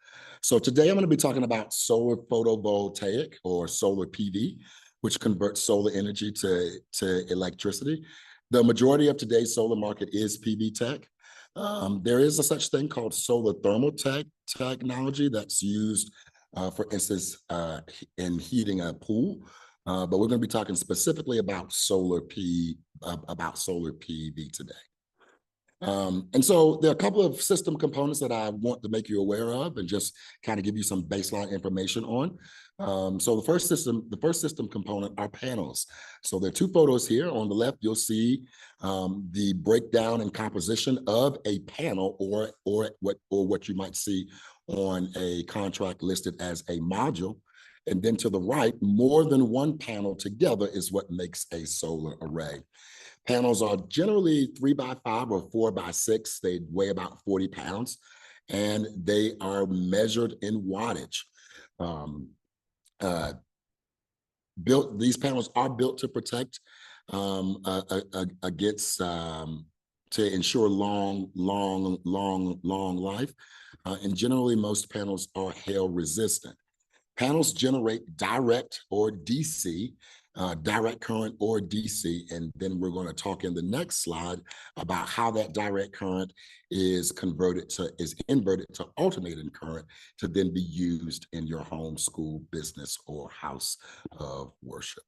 So today I'm going to be talking about solar photovoltaic, or solar PV, which converts solar energy to electricity. The majority of today's solar market is PV tech. There is a such thing called solar thermal technology that's used, for instance, in heating a pool. But we're going to be talking specifically about solar PV today. And so there are a couple of system components that I want to make you aware of and just kind of give you some baseline information on. So the first system component are panels. So there are two photos here. On the left, you'll see the breakdown and composition of a panel, or what you might see on a contract listed as a module. And then to the right, more than one panel together is what makes a solar array. Panels are generally 3x5 or 4x6. They weigh about 40 pounds, and they are measured in wattage. These panels are built to protect against to ensure long life. And generally, most panels are hail resistant. Panels generate direct or DC, direct current or DC, and then we're going to talk in the next slide about how that direct current is inverted to alternating current to then be used in your home, school, business, or house of worship.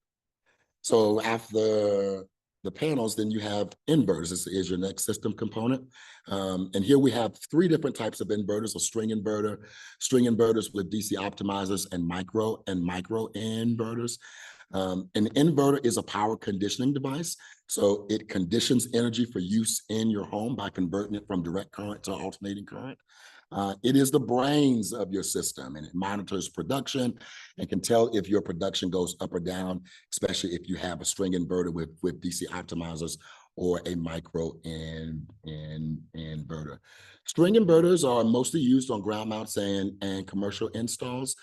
So after the panels, then you have inverters. This is your next system component. And here we have three different types of inverters: a string inverters with DC optimizers, and micro inverters. An inverter is a power conditioning device. So it conditions energy for use in your home by converting it from direct current to alternating current. It is the brains of your system, and it monitors production and can tell if your production goes up or down, especially if you have a string inverter with DC optimizers or a micro inverter. String inverters are mostly used on ground mounts and commercial installs.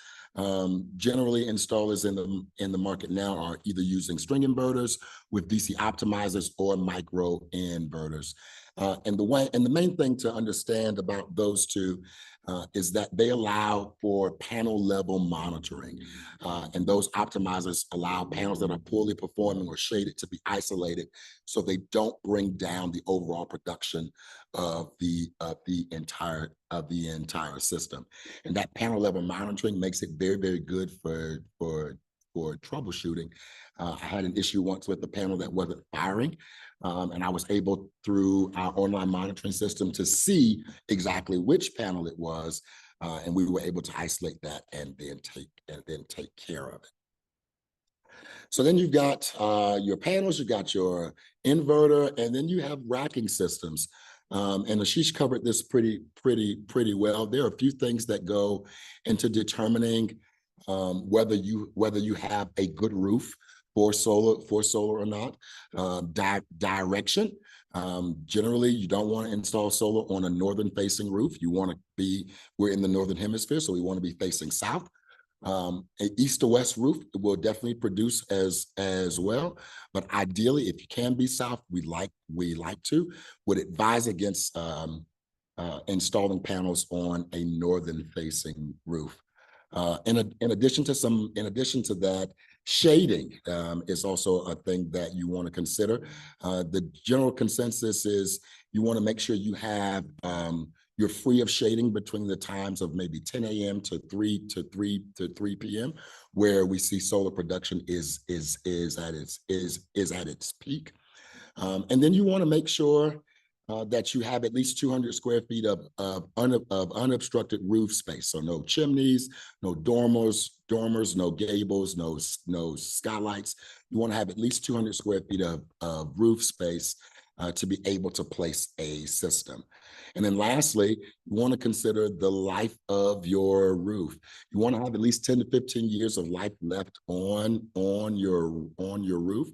Generally, installers in the market now are either using string inverters with DC optimizers or micro inverters. And the main thing to understand about those two is that they allow for panel level monitoring. And those optimizers allow panels that are poorly performing or shaded to be isolated so they don't bring down the overall production of the entire system. And that panel level monitoring makes it very, very good for troubleshooting. I had an issue once with the panel that wasn't firing, and I was able, through our online monitoring system, to see exactly which panel it was, and we were able to isolate that and then take care of it. So then you've got your panels, you've got your inverter, and then you have racking systems. And Ashish covered this pretty well. There are a few things that go into determining whether you have a good roof for solar or not. Direction. Generally, you don't want to install solar on a northern facing roof. We're in the northern hemisphere, so we want to be facing south. An east to west roof will definitely produce as well, but ideally, if you can be south, would advise against installing panels on a northern facing roof. In addition to that, shading is also a thing that you want to consider. The general consensus is you want to make sure you have you're free of shading between the times of maybe 10 a.m. to 3 p.m., where we see solar production is at its peak. And then you want to make sure that you have at least 200 square feet of unobstructed roof space. So no chimneys, no dormers, no gables, no skylights. You want to have at least 200 square feet of roof space to be able to place a system. And then lastly, you want to consider the life of your roof. You want to have at least 10 to 15 years of life left on your roof.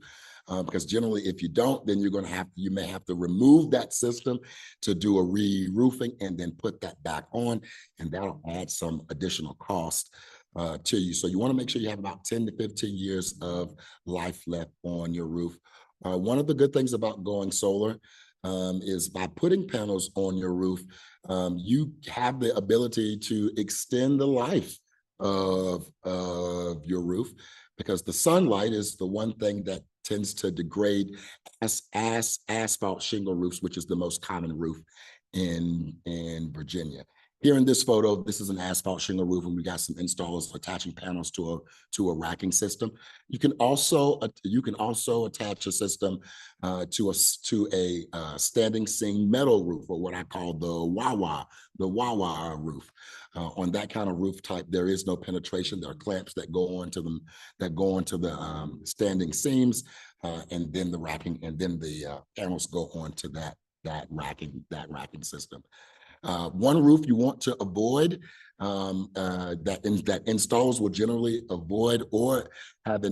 Because generally, if you don't, then you may have to remove that system to do a re-roofing and then put that back on, and that'll add some additional cost to you. So you want to make sure you have about 10 to 15 years of life left on your roof. One of the good things about going solar is by putting panels on your roof, you have the ability to extend the life of your roof, because the sunlight is the one thing that tends to degrade asphalt shingle roofs, which is the most common roof in Virginia. Here in this photo, this is an asphalt shingle roof, and we got some installers attaching panels to a racking system. You can also attach a system to a standing seam metal roof, or what I call the wah-wah roof. On that kind of roof type, there is no penetration. There are clamps that go onto the standing seams, and then the racking, and then the panels go onto that racking system. One roof you want to avoid, that installers will generally avoid or have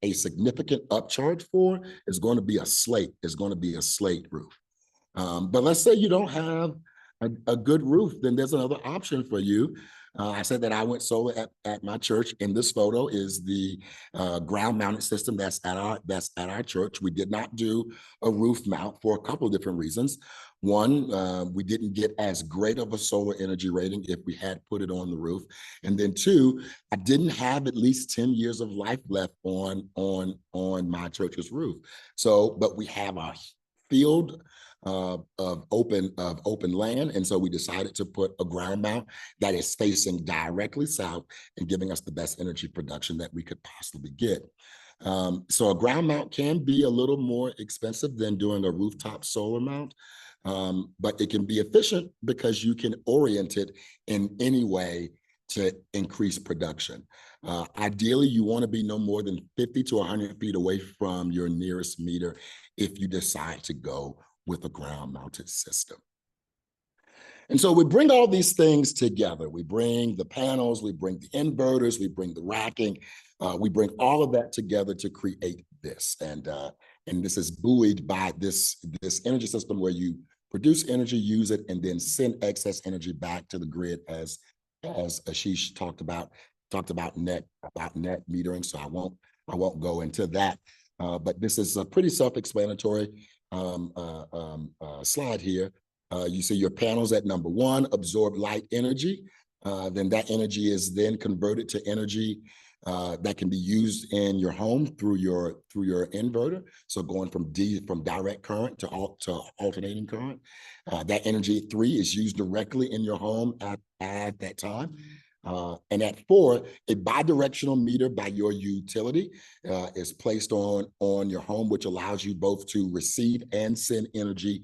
a significant upcharge for, is going to be a slate roof. But let's say you don't have a good roof, then there's another option for you. I said that I went solar at my church. In this photo is the ground-mounted system that's at our church. We did not do a roof mount for a couple of different reasons. One, we didn't get as great of a solar energy rating if we had put it on the roof, and then two, I didn't have at least 10 years of life left on my church's roof. So, but we have a field of open land, and so we decided to put a ground mount that is facing directly south and giving us the best energy production that we could possibly get. So a ground mount can be a little more expensive than doing a rooftop solar mount, but it can be efficient because you can orient it in any way to increase production. Ideally, you want to be no more than 50 to 100 feet away from your nearest meter if you decide to go with a ground-mounted system. And so we bring all these things together. We bring the panels, we bring the inverters, we bring the racking, we bring all of that together to create this. And this is buoyed by this energy system where you produce energy, use it, and then send excess energy back to the grid, as Ashish talked about net metering. So I won't go into that. But this is a pretty self-explanatory slide here. You see your panels at number one absorb light energy. Then that energy is then converted to energy that can be used in your home through your inverter. So going from direct current to alternating current. That energy at 3 is used directly in your home at that time. And at 4, a bidirectional meter by your utility is placed on your home, which allows you both to receive and send energy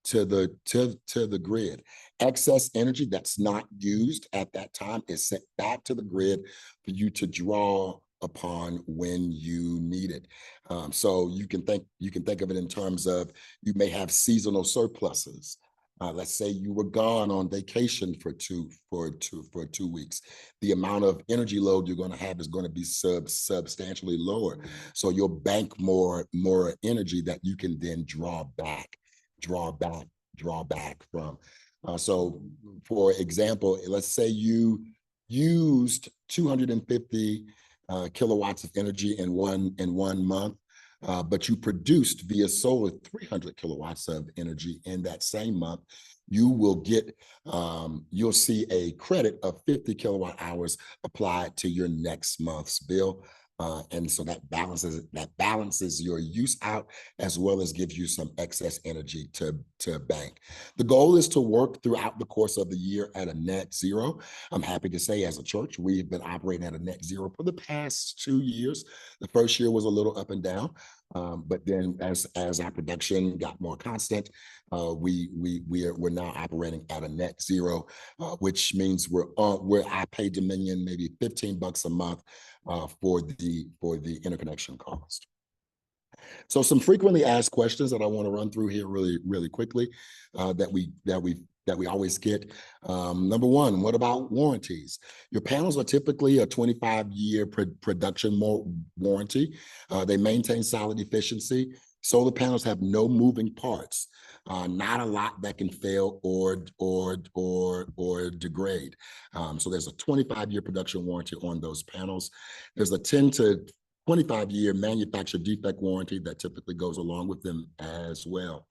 to the grid. Excess energy that's not used at that time is sent back to the grid for you to draw upon when you need it. So you can think of it in terms of, you may have seasonal surpluses. Let's say you were gone on vacation for two weeks. The amount of energy load you're going to have is going to be substantially lower. So you'll bank more energy that you can then draw back from. So for example, let's say you used 250 kilowatts of energy in one month. But you produced via solar 300 kilowatts of energy in that same month, you will get, you'll see a credit of 50 kilowatt hours applied to your next month's bill. And so that balances your use out, as well as gives you some excess energy to bank. The goal is to work throughout the course of the year at a net zero. I'm happy to say, as a church, we've been operating at a net zero for the past 2 years. The first year was a little up and down, but then as our production got more constant, we're now operating at a net zero, which means I pay Dominion maybe $15 a month for the interconnection cost. So some frequently asked questions that I want to run through here really quickly that we always get. Number one, what about warranties? Your panels are typically a 25-year production warranty. They maintain solid efficiency. Solar panels have no moving parts. Not a lot that can fail or degrade. So there's a 25-year production warranty on those panels. There's a 10 to 25-year manufacturer defect warranty that typically goes along with them as well.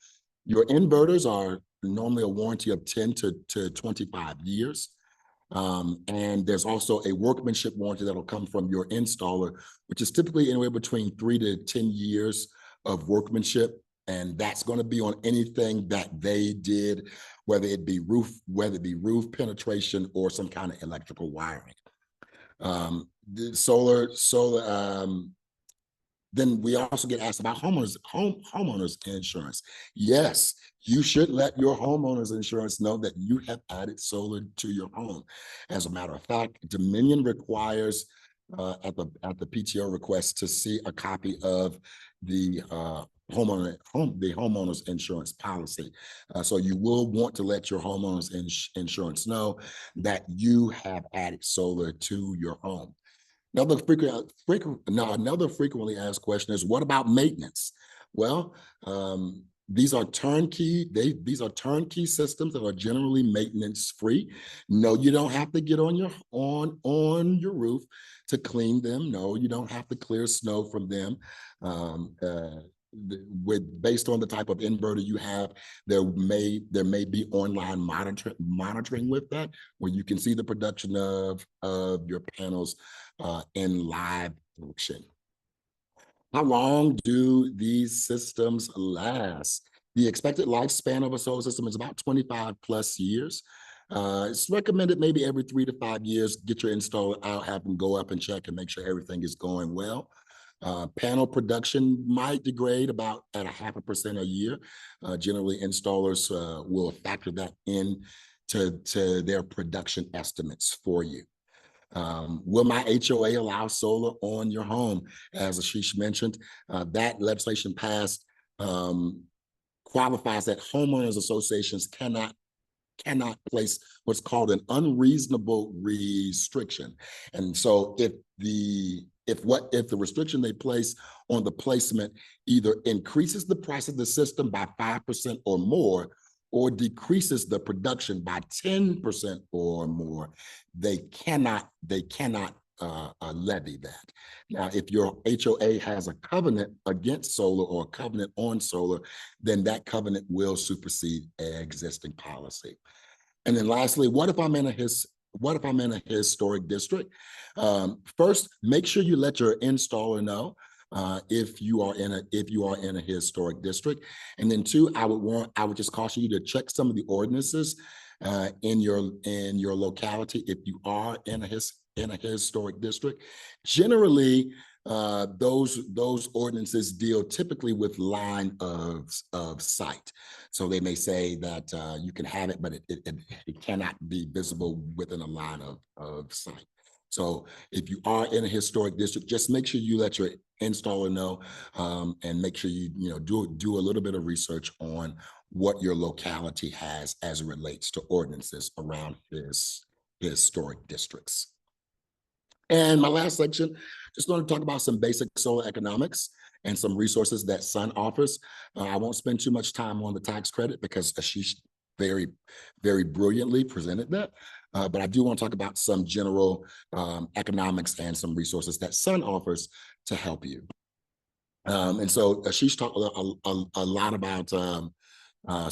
Your inverters are normally a warranty of 10 to 25 years. And there's also a workmanship warranty that'll come from your installer, which is typically anywhere between 3 to 10 years of workmanship. And that's going to be on anything that they did, whether it be roof penetration or some kind of electrical wiring. The solar. Then we also get asked about homeowners insurance. Yes, you should let your homeowners insurance know that you have added solar to your home. As a matter of fact, Dominion requires at the PTO request to see a copy of the homeowners insurance policy. So you will want to let your homeowners insurance know that you have added solar to your home. Another frequently asked question is, what about maintenance? Well, These are turnkey. These are turnkey systems that are generally maintenance free. No, you don't have to get on your roof to clean them. No, you don't have to clear snow from them. Based on the type of inverter you have, there may be online monitoring with that, where you can see the production of your panels in live action. How long do these systems last? The expected lifespan of a solar system is about 25 plus years. It's recommended maybe every 3 to 5 years, get your installer out, have them go up and check and make sure everything is going well. Panel production might degrade about at 0.5% a year. Generally, installers will factor that in to their production estimates for you. Will my HOA allow solar on your home? As Ashish mentioned, that legislation passed qualifies that homeowners associations cannot place what's called an unreasonable restriction. And so if the restriction they place on the placement either increases the price of the system by 5% or more, or decreases the production by 10% or more, they cannot levy that. Now, if your HOA has a covenant against solar or a covenant on solar, then that covenant will supersede existing policy. And then lastly, what if I'm in a historic district? First, make sure you let your installer know if you are in a historic district. And then two, I would just caution you to check some of the ordinances in your locality if you are in a historic district. Generally, those ordinances deal typically with line of sight. So they may say that you can have it, but it cannot be visible within a line of sight. So if you are in a historic district, just make sure you let your installer know, and make sure you do a little bit of research on what your locality has as it relates to ordinances around historic districts. And my last section, just going to talk about some basic solar economics and some resources that Sun offers. I won't spend too much time on the tax credit because Ashish very, very brilliantly presented that. But I do want to talk about some general economics and some resources that Sun offers to help you. And so Ashish talked a lot about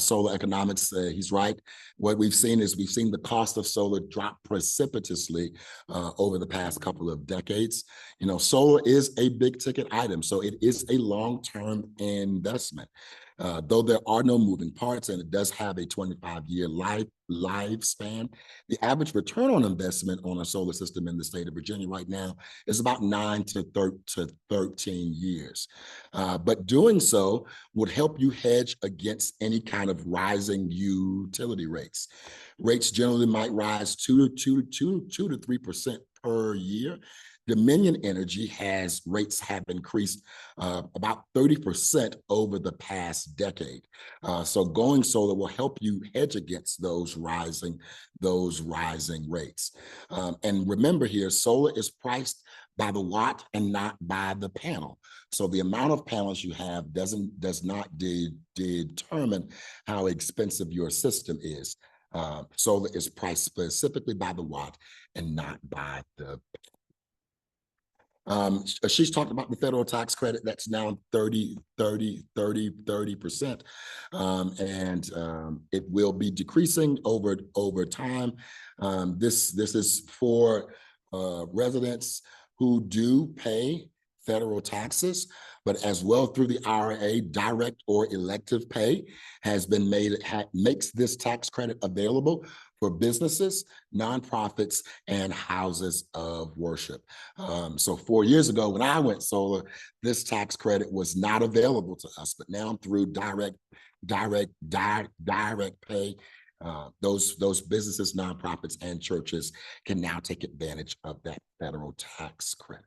solar economics. He's right. What we've seen is the cost of solar drop precipitously over the past couple of decades. Solar is a big ticket item, so it is a long-term investment. Though there are no moving parts and it does have a 25-year lifespan, the average return on investment on a solar system in the state of Virginia right now is about 9 to 13 years. But doing so would help you hedge against any kind of rising utility rates. Rates generally might rise 2 to 3% per year. Dominion Energy rates have increased about 30% over the past decade. So going solar will help you hedge against those rising rates. And remember here, solar is priced by the watt and not by the panel. So the amount of panels you have does not determine how expensive your system is. Solar is priced specifically by the watt and not by the She's talked about the federal tax credit that's now 30%. And it will be decreasing over time. This is for residents who do pay federal taxes, but as well through the IRA, direct or elective pay has been makes this tax credit available for businesses, nonprofits, and houses of worship. So 4 years ago, when I went solar, this tax credit was not available to us, but now through direct pay, those businesses, nonprofits, and churches can now take advantage of that federal tax credit.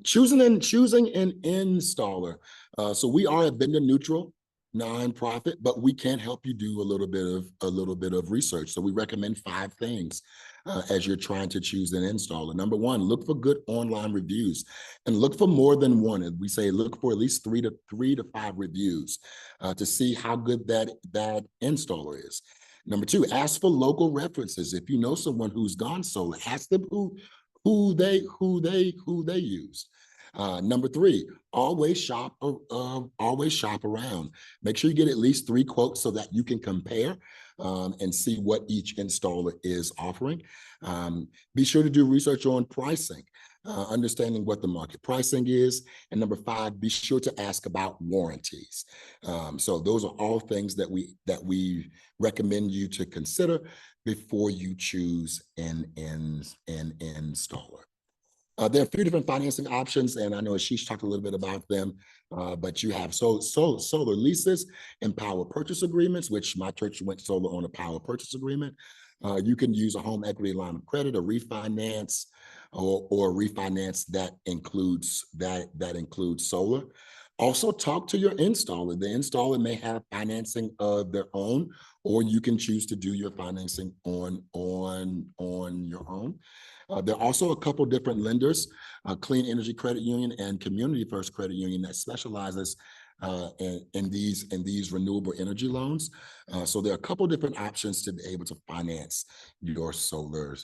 Choosing an installer. So we are a vendor neutral nonprofit, but we can help you do a little bit of research. So we recommend 5 things as you're trying to choose an installer. Number one, look for good online reviews, and look for more than one. We say look for at least three to 5 reviews to see how good that installer is. Number two, ask for local references. If you know someone who's gone solar, ask them who they use. Number three, always shop around. Make sure you get at least 3 quotes so that you can compare and see what each installer is offering. Be sure to do research on pricing, understanding what the market pricing is. And number 5, be sure to ask about warranties. So those are all things that we recommend you to consider before you choose an installer. There are a few different financing options, and I know Ashish talked a little bit about them, but you have solar leases and power purchase agreements, which my church went solar on a power purchase agreement. You can use a home equity line of credit or refinance, or refinance that includes solar. Also, talk to your installer. The installer may have financing of their own, or you can choose to do your financing on your own. There are also a couple different lenders, Clean Energy Credit Union and Community First Credit Union, that specializes in these renewable energy loans. So there are a couple different options to be able to finance your solar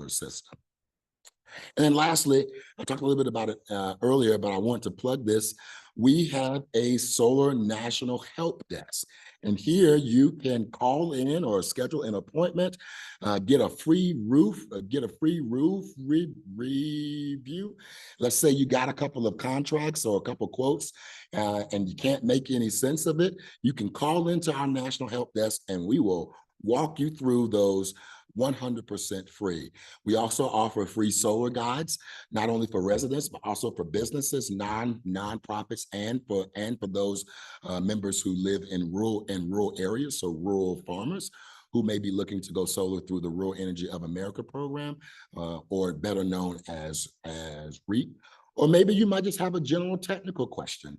system. And then lastly, I talked a little bit about it earlier, but I want to plug this. We have a solar national help desk. And here you can call in or schedule an appointment, get a free roof review. Let's say you got a couple of contracts or a couple quotes and you can't make any sense of it. You can call into our national help desk and we will walk you through those 100% free. We also offer free solar guides, not only for residents, but also for businesses, nonprofits, and for those members who live in rural areas, so rural farmers who may be looking to go solar through the Rural Energy of America program, or better known as REAP. Or maybe you might just have a general technical question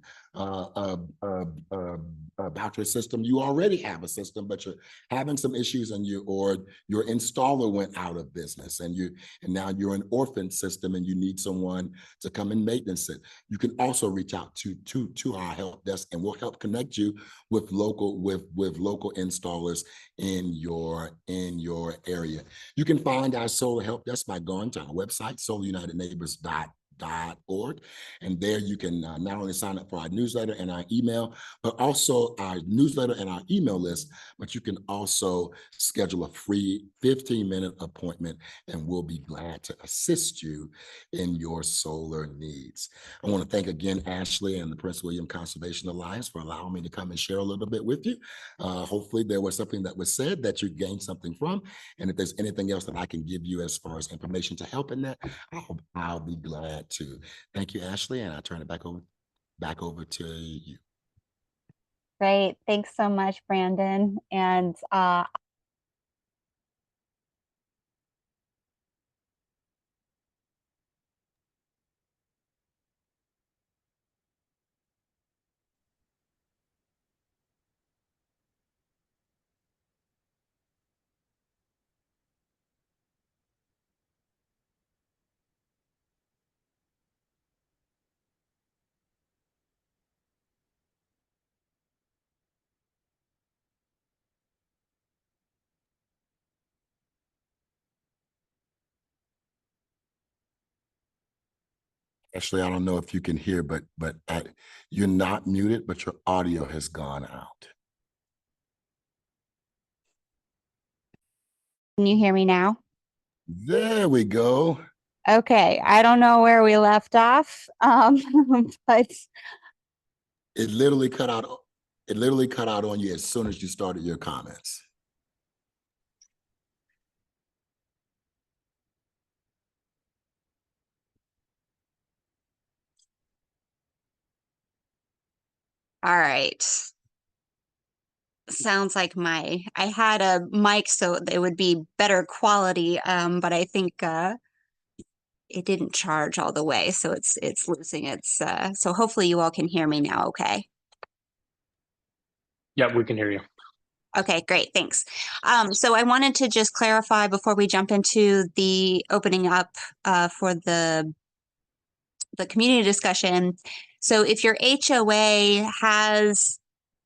about your system. You already have a system, but you're having some issues, and your installer went out of business, and now you're an orphan system, and you need someone to come and maintenance it. You can also reach out to our help desk, and we'll help connect you with local installers in your area. You can find our solar help desk by going to our website, solarunitedneighbors.org. And there you can not only sign up for our newsletter and our email, but also our newsletter and our email list, but you can also schedule a free 15-minute appointment, and we'll be glad to assist you in your solar needs. I want to thank again Ashley and the Prince William Conservation Alliance for allowing me to come and share a little bit with you. Hopefully there was something that was said that you gained something from, and if there's anything else that I can give you as far as information to help in that, I'll be glad to. Thank you, Ashley, and I turn it back over to you. Great. Thanks so much, Brandon. And Ashley, I don't know if you can hear, but you're not muted, but your audio has gone out. can you hear me now? There we go. Okay, I don't know where we left off, but It literally cut out. It literally cut out on you as soon as you started your comments. all right. Sounds like I had a mic so it would be better quality, but I think it didn't charge all the way, so it's losing its so hopefully you all can hear me now, okay? Yeah, we can hear you. Okay, great. Thanks. So I wanted to just clarify before we jump into the opening up for the community discussion. So if your HOA has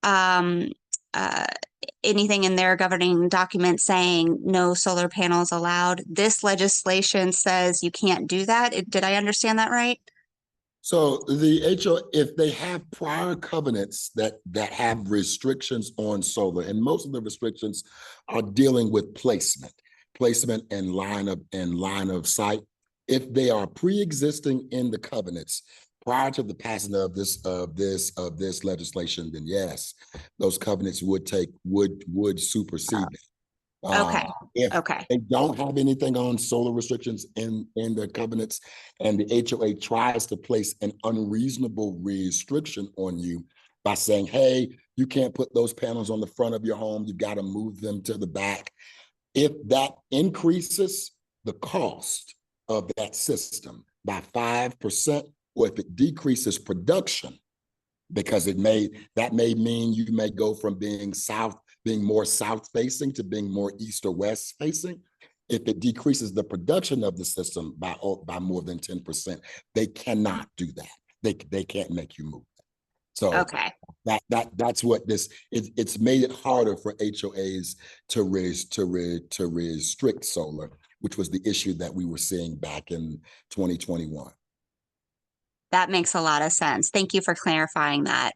um, uh, anything in their governing document saying no solar panels allowed, this legislation says you can't do that. Did I understand that right? So the HO, if they have prior covenants that have restrictions on solar, and most of the restrictions are dealing with placement and line of sight. If they are pre-existing in the covenants prior to the passing of this legislation, then yes, those covenants would supersede that. Okay. If Okay. they don't have anything on solar restrictions in their covenants, and the HOA tries to place an unreasonable restriction on you by saying, hey, you can't put those panels on the front of your home, you've got to move them to the back. If that increases the cost of that system by 5%, or if it decreases production, because that may mean you may go from being more south facing to being more east or west facing. If it decreases the production of the system by more than 10%, they cannot do that. They can't make you move. So Okay. that's what it's made it harder for HOAs to restrict solar, which was the issue that we were seeing back in 2021. That makes a lot of sense. Thank you for clarifying that.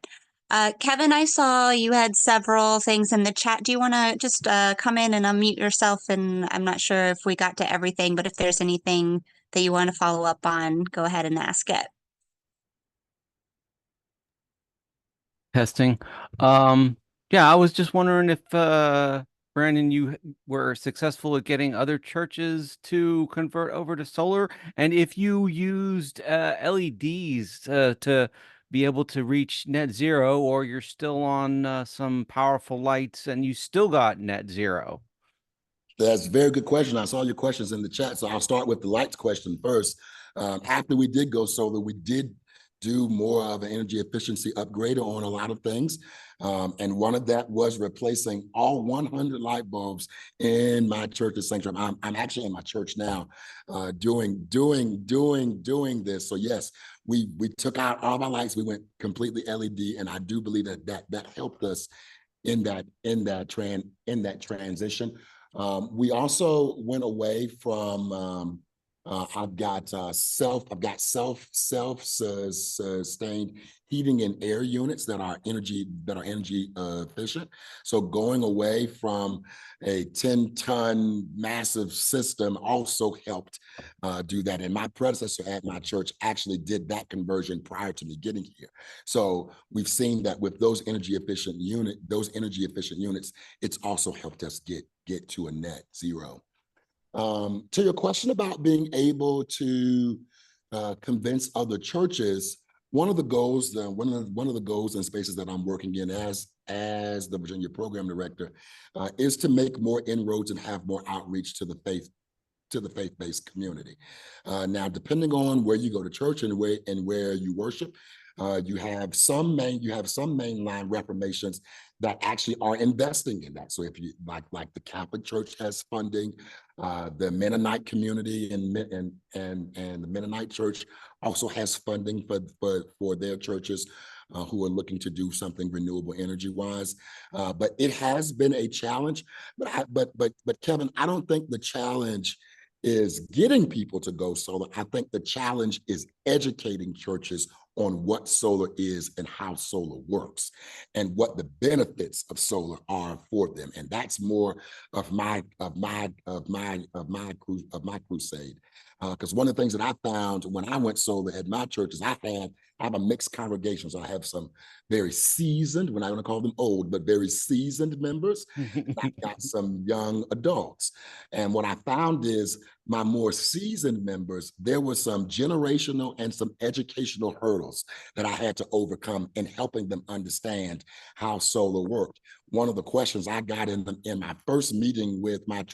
Kevin, I saw you had several things in the chat. Do you want to just come in and unmute yourself? And I'm not sure if we got to everything, but if there's anything that you want to follow up on, go ahead and ask it. Testing. Yeah, I was just wondering if Brandon, you were successful at getting other churches to convert over to solar, and if you used LEDs to be able to reach net zero, or you're still on some powerful lights and you still got net zero. That's a very good question. I saw your questions in the chat, so I'll start with the lights question first. After we did go solar, we did do more of an energy efficiency upgrade on a lot of things. And one of that was replacing all 100 light bulbs in my church's sanctuary. I'm actually in my church now doing this. So yes, we took out all my lights. We went completely LED, and I do believe that helped us in that transition. We also went away from I've got self-sustained heating and air units that are energy efficient. So going away from a 10-ton massive system also helped do that. And my predecessor at my church actually did that conversion prior to me getting here. So we've seen that with those energy efficient units, it's also helped us get to a net zero. To your question about being able to convince other churches, one of the goals and spaces that I'm working in as the Virginia program director is to make more inroads and have more outreach to the faith-based community. Now, depending on where you go to church and where you worship, you have some mainline reformations that actually are investing in that. So if you like the Catholic Church has funding, the Mennonite community and the Mennonite Church also has funding for their churches who are looking to do something renewable energy wise. But it has been a challenge. But Kevin, I don't think the challenge is getting people to go solar. I think the challenge is educating churches on what solar is and how solar works and what the benefits of solar are for them. And that's more of my crusade. Because one of the things that I found when I went solar at my church is I have a mixed congregation. So I have some very seasoned, we're not going to call them old, but very seasoned members. And I've got some young adults. And what I found is my more seasoned members, there were some generational and some educational hurdles that I had to overcome in helping them understand how solar worked. One of the questions I got in my first meeting with my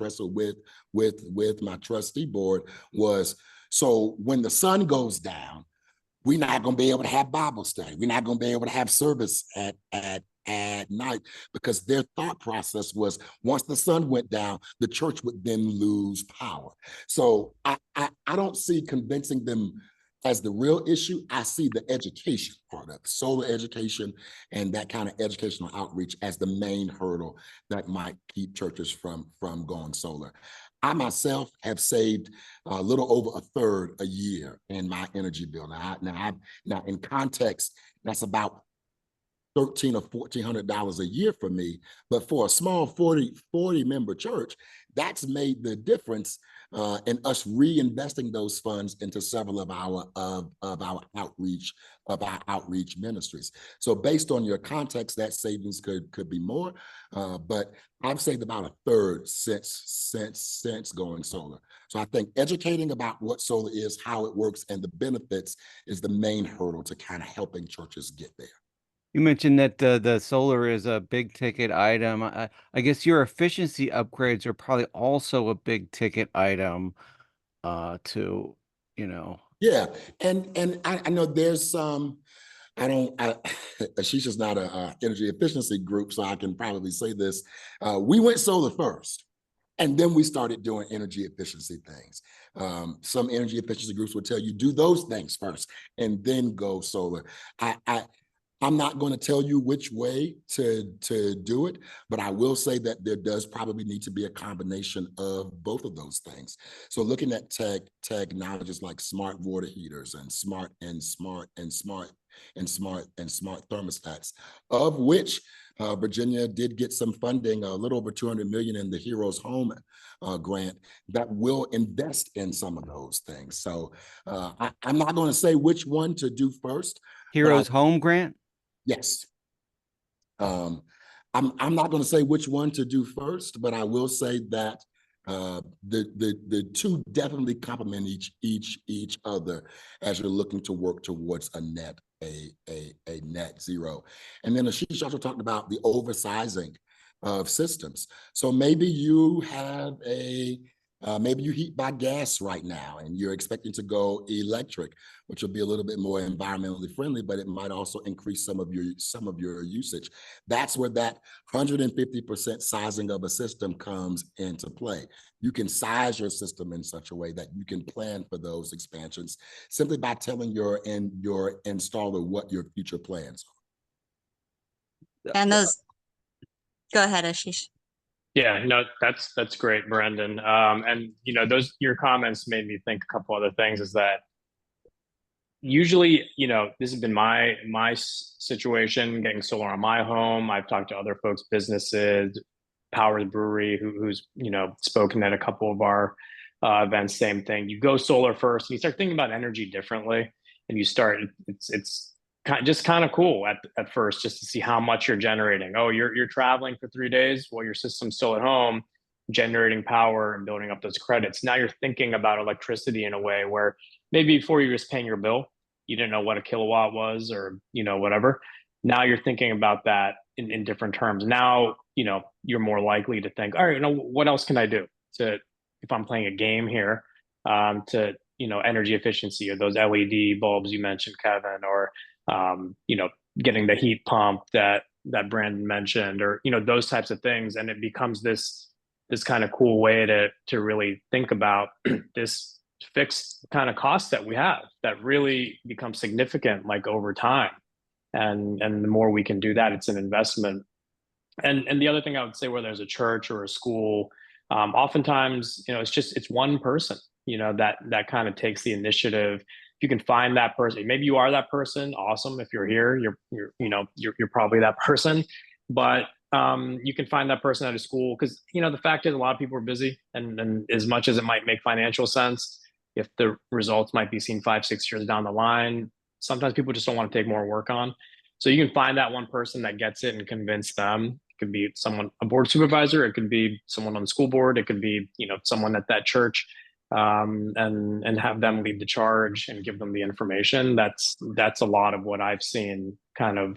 my trustee board was, so when the sun goes down, we're not going to be able to have Bible study. We're not going to be able to have service at at night, because their thought process was once the sun went down, the church would then lose power. So I don't see convincing them as the real issue. I see the education part of it, solar education and that kind of educational outreach as the main hurdle that might keep churches from going solar. I myself have saved a little over a third a year in my energy bill. Now in context, that's about $1,300 or $1,400 a year for me, but for a small 40 member church, that's made the difference in us reinvesting those funds into several of our outreach ministries. So based on your context, that savings could be more, but I've saved about a third since going solar. So I think educating about what solar is, how it works, and the benefits is the main hurdle to kind of helping churches get there. You mentioned that the solar is a big ticket item. I guess your efficiency upgrades are probably also a big ticket item, to, you know. Yeah, and I know there's some. Ashish is not a energy efficiency group, so I can probably say this. We went solar first, and then we started doing energy efficiency things. Some energy efficiency groups will tell you do those things first and then go solar. I'm not going to tell you which way to do it, but I will say that there does probably need to be a combination of both of those things. So looking at technologies like smart water heaters and smart thermostats, of which Virginia did get some funding, a little over $200 million in the Heroes Home grant that will invest in some of those things. So I'm not going to say which one to do first. Heroes Home grant? Yes. I'm not going to say which one to do first, but I will say that the two definitely complement each other as you're looking to work towards a net zero. And then Ashish also talked about the oversizing of systems. So maybe you have maybe you heat by gas right now and you're expecting to go electric, which will be a little bit more environmentally friendly, but it might also increase some of your usage. That's where that 150% sizing of a system comes into play. You can size your system in such a way that you can plan for those expansions simply by telling your installer what your future plans are. And those, go ahead, Ashish. Yeah, no, that's great, Brandon. And your comments made me think a couple other things. Is that usually, this has been my situation getting solar on my home. I've talked to other folks, businesses, Power Brewery, who's spoken at a couple of our events. Same thing. You go solar first, and you start thinking about energy differently, and you start. It's kind of cool at first, just to see how much you're generating. Oh, you're traveling for 3 days while your system's still at home, generating power and building up those credits. Now you're thinking about electricity in a way where maybe before you're just paying your bill, you didn't know what a kilowatt was, or whatever. Now you're thinking about that in different terms. Now you're more likely to think, all right, what else can I do if I'm playing a game here, to energy efficiency, or those LED bulbs you mentioned, Kevin, or getting the heat pump that Brandon mentioned, or those types of things. And it becomes this kind of cool way to really think about this fixed kind of cost that we have that really becomes significant, like over time. And the more we can do that, it's an investment. And the other thing I would say, where there's a church or a school, oftentimes it's one person that kind of takes the initiative. If you can find that person, maybe you are that person. Awesome. If you're here, you're probably that person. But you can find that person at a school, because the fact is, a lot of people are busy, and as much as it might make financial sense, if the results might be seen 5-6 years down the line, sometimes people just don't want to take more work on. So you can find that one person that gets it and convince them. It could be someone, a board supervisor. It could be someone on the school board. It could be someone at that church. And have them lead the charge and give them the information. That's a lot of what I've seen kind of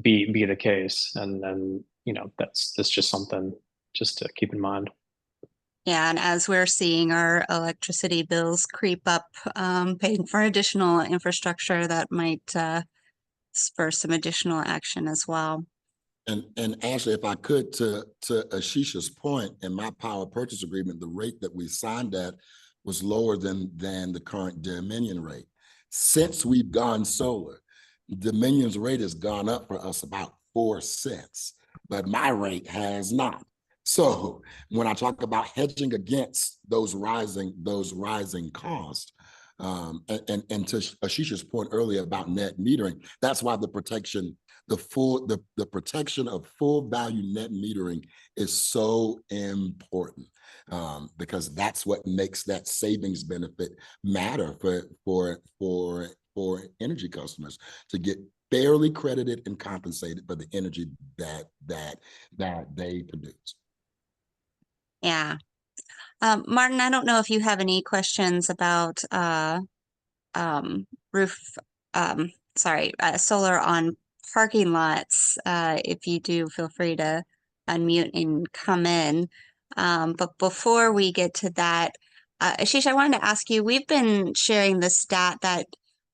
be the case. And that's just something just to keep in mind. Yeah, and as we're seeing our electricity bills creep up, paying for additional infrastructure, that might spur some additional action as well. And Ashley, if I could, to Ashish's point, in my power purchase agreement, the rate that we signed at was lower than the current Dominion rate. Since we've gone solar, Dominion's rate has gone up for us about 4 cents, but my rate has not. So when I talk about hedging against those rising costs, and to Ashish's point earlier about net metering, that's why the protection of full value net metering is so important, because that's what makes that savings benefit matter for energy customers to get fairly credited and compensated for the energy that they produce. Yeah. Martin, I don't know if you have any questions about solar on parking lots. If you do, feel free to unmute and come in. But before we get to that, Ashish, I wanted to ask you, we've been sharing the stat that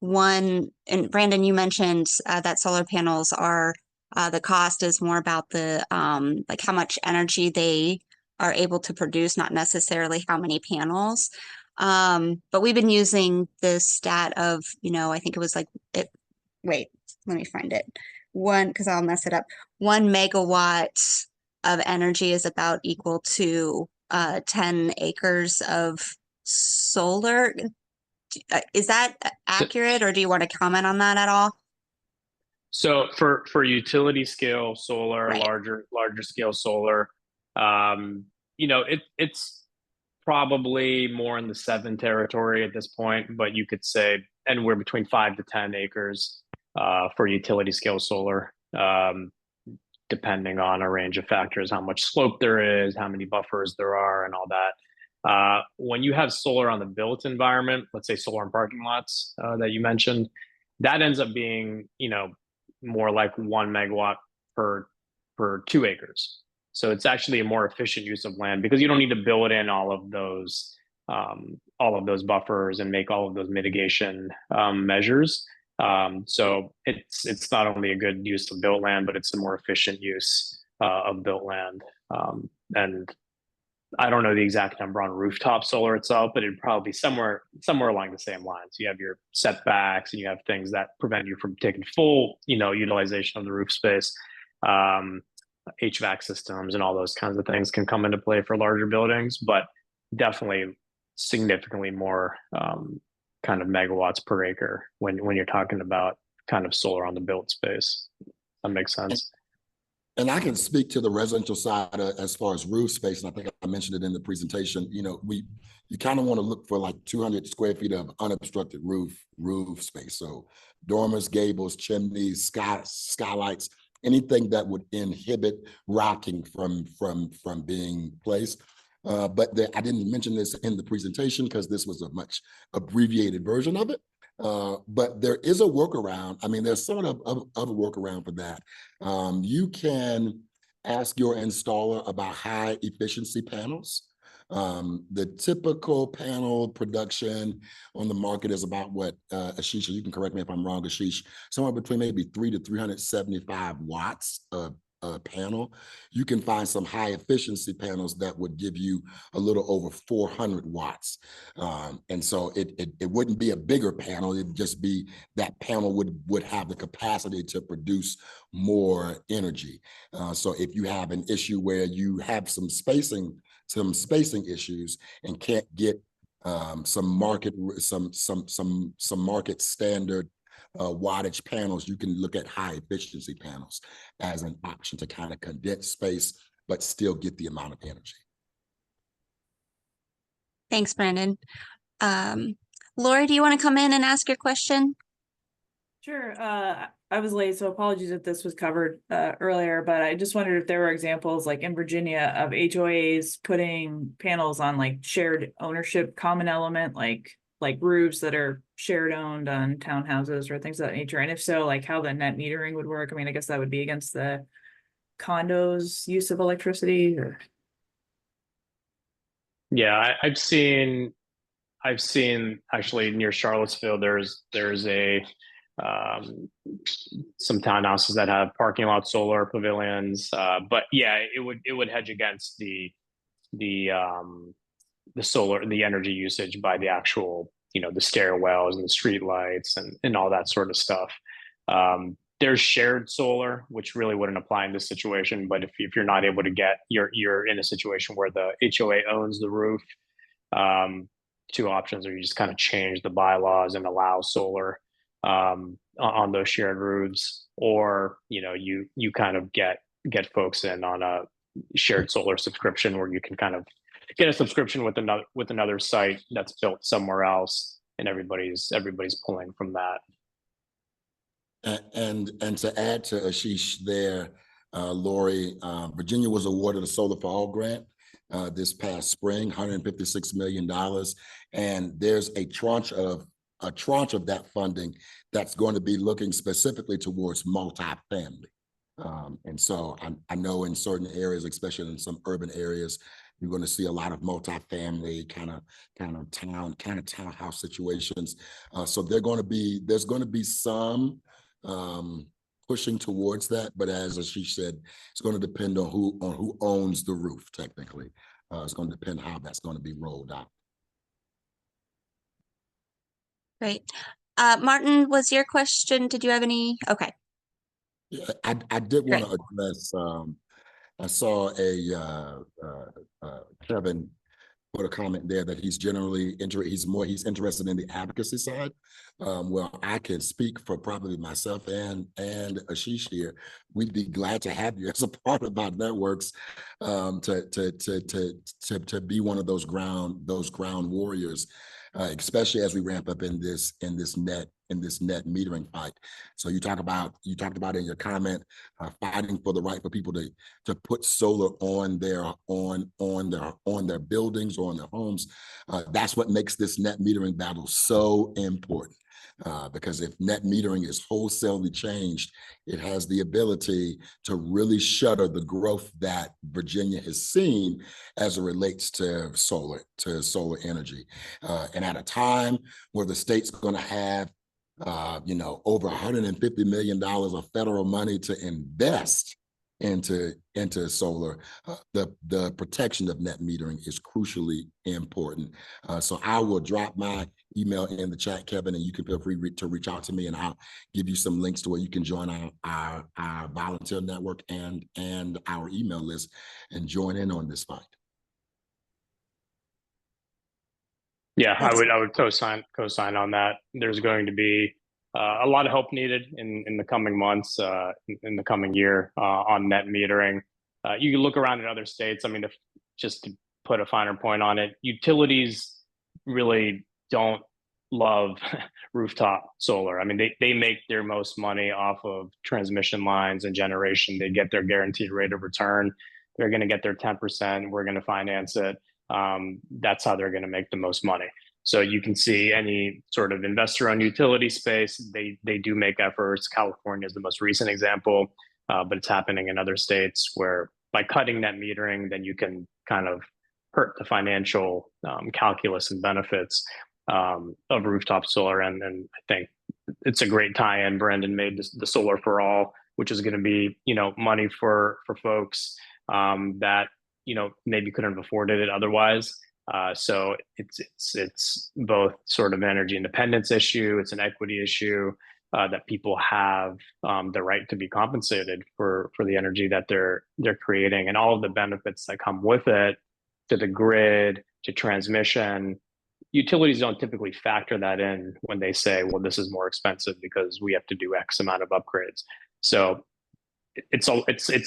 and Brandon, you mentioned that solar panels are, the cost is more about the, like how much energy they are able to produce, not necessarily how many panels. But we've been using this stat of, I think it was like wait, let me find it. Because I'll mess it up. 1 megawatt of energy is about equal to 10 acres of solar. Is that accurate, or do you want to comment on that at all? So for utility scale solar, Right. larger scale solar, it's probably more in the 7 territory at this point, but you could say anywhere between 5 to 10 acres for utility scale solar, depending on a range of factors, how much slope there is, how many buffers there are, and all that. When you have solar on the built environment, let's say solar in parking lots that you mentioned, that ends up being, more like 1 megawatt per 2 acres. So it's actually a more efficient use of land because you don't need to build in all of those buffers and make all of those mitigation measures. So it's not only a good use of built land, but it's a more efficient use of built land. And I don't know the exact number on rooftop solar itself, but it'd probably be somewhere along the same lines. You have your setbacks and you have things that prevent you from taking full, utilization of the roof space. HVAC systems and all those kinds of things can come into play for larger buildings, but definitely significantly more kind of megawatts per acre when you're talking about kind of solar on the built space. That makes sense. And I can speak to the residential side as far as roof space, and I think I mentioned it in the presentation. You kind of want to look for like 200 square feet of unobstructed roof space. So dormers, gables, chimneys, skylights, anything that would inhibit rocking from being placed. But I didn't mention this in the presentation because this was a much abbreviated version of it. But there is a workaround. I mean, there's sort of a workaround for that. You can ask your installer about high efficiency panels. The typical panel production on the market is about what, Ashish, you can correct me if I'm wrong, Ashish, somewhere between maybe 300 to 375 watts of panel. You can find some high efficiency panels that would give you a little over 400 watts. And so it wouldn't be a bigger panel. It'd just be that panel would have the capacity to produce more energy. So if you have an issue where you have some spacing issues and can't get some market standard wattage panels, you can look at high efficiency panels as an option to kind of condense space, but still get the amount of energy. Thanks, Brandon. Lori, do you want to come in and ask your question? Sure. I was late, so apologies if this was covered earlier, but I just wondered if there were examples like in Virginia of HOAs putting panels on like shared ownership common element, like roofs that are shared owned on townhouses or things of that nature. And if so, like how the net metering would work. I mean, I guess that would be against the condos' use of electricity or. Yeah, I've seen actually near Charlottesville, there's a some townhouses that have parking lot solar pavilions. But yeah, it would hedge against the solar, the energy usage by the actual, the stairwells and the street lights and all that sort of stuff. There's shared solar, which really wouldn't apply in this situation. But if you're not able to get, you're in a situation where the HOA owns the roof. Two options are you just kind of change the bylaws and allow solar on those shared roofs, or you kind of get folks in on a shared solar subscription where you can kind of get a subscription with another site that's built somewhere else, and everybody's pulling from that. And to add to Ashish there, Lori, Virginia was awarded a Solar for All grant this past spring, $156 million, and there's a tranche of that funding that's going to be looking specifically towards multifamily. And so I know in certain areas, especially in some urban areas, you're going to see a lot of multifamily kind of townhouse situations. So there's going to be some pushing towards that, but as Ashish said, it's going to depend on who owns the roof. Technically, it's going to depend how that's going to be rolled out. Great. Martin, was your question? Did you have any? Okay. Yeah, I did want to address. I saw Kevin put a comment there that he's generally he's interested in the advocacy side. Well, I can speak for probably myself and Ashish here. We'd be glad to have you as a part of our networks, to be one of those ground warriors, especially as we ramp up in this net metering fight. So you talked about in your comment, fighting for the right for people to put solar on their buildings or on their homes. That's what makes this net metering battle so important. Because if net metering is wholesalely changed, it has the ability to really shutter the growth that Virginia has seen as it relates to solar energy. And at a time where the state's going to have over $150 million of federal money to invest into solar, the protection of net metering is crucially important. So I will drop my email in the chat, Kevin, and you can feel free to reach out to me, and I'll give you some links to where you can join our volunteer network and our email list and join in on this fight. Yeah, I would co-sign on that. There's going to be a lot of help needed in the coming months, in the coming year, on net metering. You can look around in other states. I mean, just to put a finer point on it, utilities really don't love rooftop solar. I mean, they make their most money off of transmission lines and generation. They get their guaranteed rate of return. They're going to get their 10%. We're going to finance it. That's how they're going to make the most money. So you can see any sort of investor-owned utility space, they do make efforts. California is the most recent example, but it's happening in other states where by cutting net metering, then you can kind of hurt the financial calculus and benefits of rooftop solar. And I think it's a great tie-in. Brandon made the Solar for All, which is going to be, money for folks that, maybe couldn't have afforded it otherwise. So it's both sort of an energy independence issue. It's an equity issue that people have the right to be compensated for the energy that they're creating, and all of the benefits that come with it, to the grid, to transmission. Utilities don't typically factor that in when they say, well, this is more expensive because we have to do X amount of upgrades. So it's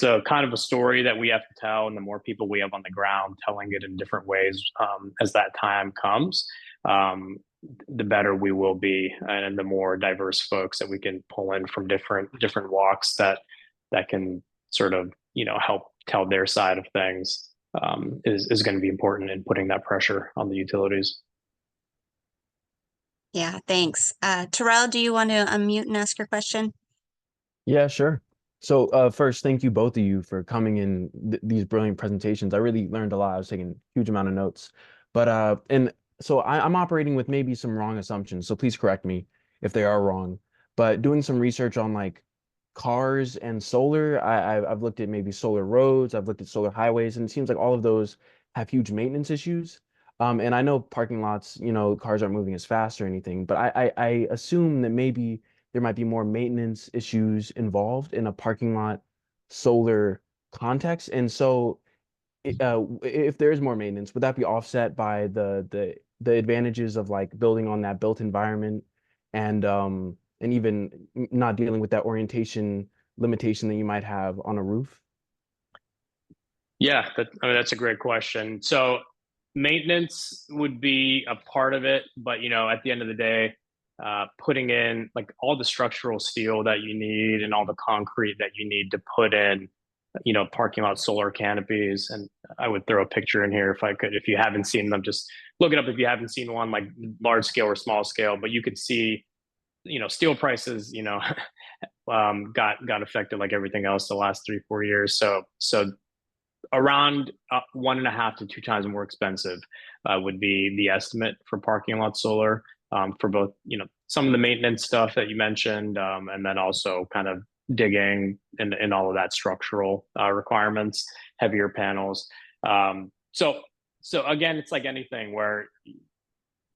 a kind of a story that we have to tell, and the more people we have on the ground telling it in different ways as that time comes, the better we will be, and the more diverse folks that we can pull in from different walks that can sort of help tell their side of things is going to be important in putting that pressure on the utilities. Yeah, thanks. Terrell, do you want to unmute and ask your question? Yeah, sure. So first, thank you both of you for coming in these brilliant presentations. I really learned a lot. I was taking a huge amount of notes. But and so I'm operating with maybe some wrong assumptions, so please correct me if they are wrong. but doing some research on like cars and solar, I've looked at maybe solar roads, I've looked at solar highways, and it seems like all of those have huge maintenance issues. And I know parking lots, cars aren't moving as fast or anything, but I assume that maybe there might be more maintenance issues involved in a parking lot solar context. And so if there is more maintenance, would that be offset by the advantages of like building on that built environment and even not dealing with that orientation limitation that you might have on a roof? Yeah, that's a great question. So maintenance would be a part of it, but at the end of the day, putting in like all the structural steel that you need and all the concrete that you need to put in, parking lot solar canopies. And I would throw a picture in here if I could. If you haven't seen them, just look it up if you haven't seen one, like large scale or small scale. But you could see, steel prices, got affected like everything else the last 3-4 years. So around 1.5 to 2 times more expensive would be the estimate for parking lot solar, for both, some of the maintenance stuff that you mentioned, and then also kind of digging and all of that structural requirements, heavier panels. So again, it's like anything where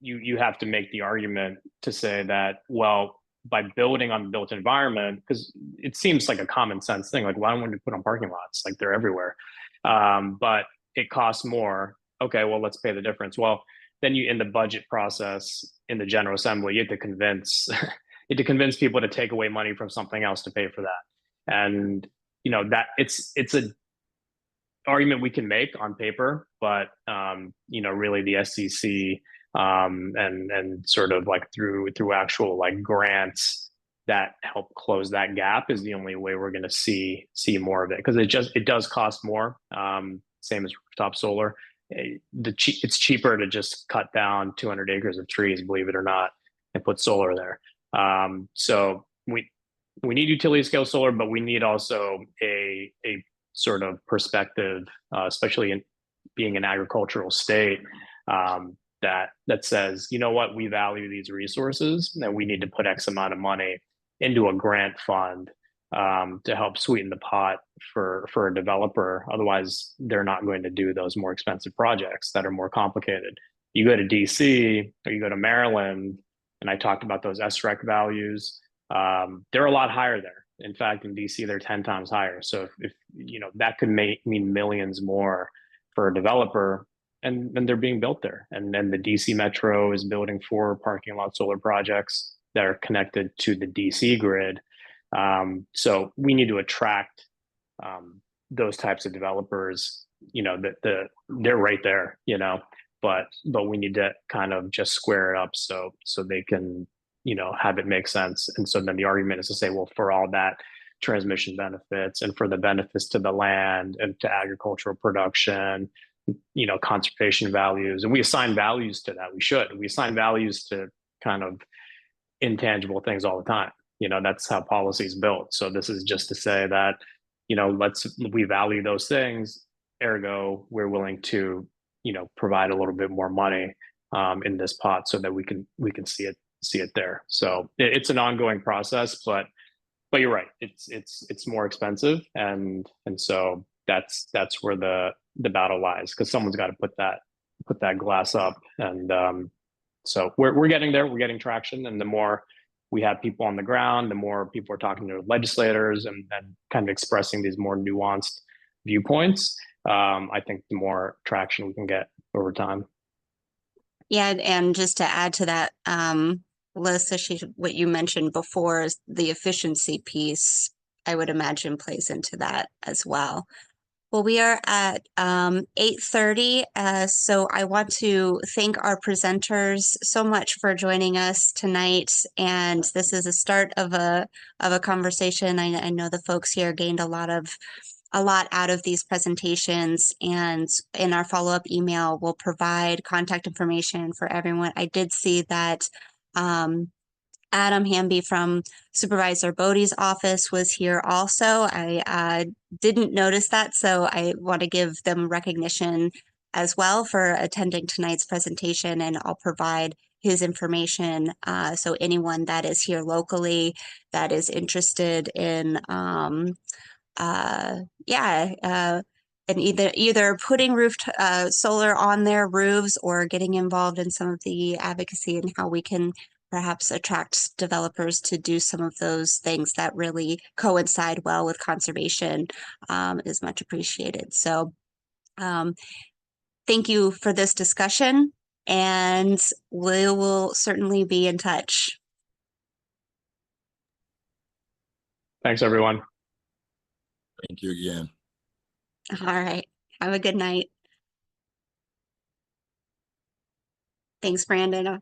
you have to make the argument to say that, well, by building on the built environment, because it seems like a common sense thing, like why don't we put on parking lots? Like they're everywhere. But it costs more. Okay, well, let's pay the difference. Well, then in the budget process in the General Assembly, you have to convince people to take away money from something else to pay for that. And that it's a argument we can make on paper, but really the SEC and sort of like through actual like grants that help close that gap is the only way we're going to see more of it, because it does cost more. Same as rooftop solar. It's cheaper to just cut down 200 acres of trees, believe it or not, and put solar there. So we need utility scale solar, but we need also a sort of perspective, especially in being an agricultural state, that says, you know what, we value these resources and we need to put X amount of money into a grant fund to help sweeten the pot for a developer. Otherwise, they're not going to do those more expensive projects that are more complicated. You go to DC or you go to Maryland, and I talked about those SREC values. They're a lot higher there. In fact, in DC, they're 10 times higher. So if that could mean millions more for a developer, and they're being built there. And then the DC Metro is building 4 parking lot solar projects that are connected to the DC grid. So we need to attract those types of developers. They're right there, but we need to kind of just square it up so they can have it make sense. And so then the argument is to say, well, for all that transmission benefits and for the benefits to the land and to agricultural production, conservation values, and we assign values to that. We assign values to kind of intangible things all the time. That's how policy is built. So this is just to say that, we value those things, ergo we're willing to, provide a little bit more money in this pot so that we can see it there. So it's an ongoing process, but you're right. It's more expensive. And so that's where the battle lies, because someone's got to put that glass up. And so we're getting there. We're getting traction. And the more we have people on the ground, the more people are talking to legislators and kind of expressing these more nuanced viewpoints, I think the more traction we can get over time. Yeah, and just to add to that, Melissa, what you mentioned before is the efficiency piece, I would imagine plays into that as well. Well, we are at 8:30, so I want to thank our presenters so much for joining us tonight. And this is a start of a conversation. I know the folks here gained a lot out of these presentations, and in our follow-up email, we'll provide contact information for everyone. I did see that Adam Hamby from Supervisor Bodie's office was here also. I didn't notice that, so I want to give them recognition as well for attending tonight's presentation, and I'll provide his information. So anyone that is here locally that is interested in, and either putting solar on their roofs or getting involved in some of the advocacy and how we can perhaps attract developers to do some of those things that really coincide well with conservation, is much appreciated. So thank you for this discussion, and we will certainly be in touch. Thanks, everyone. Thank you again. All right. Have a good night. Thanks, Brandon.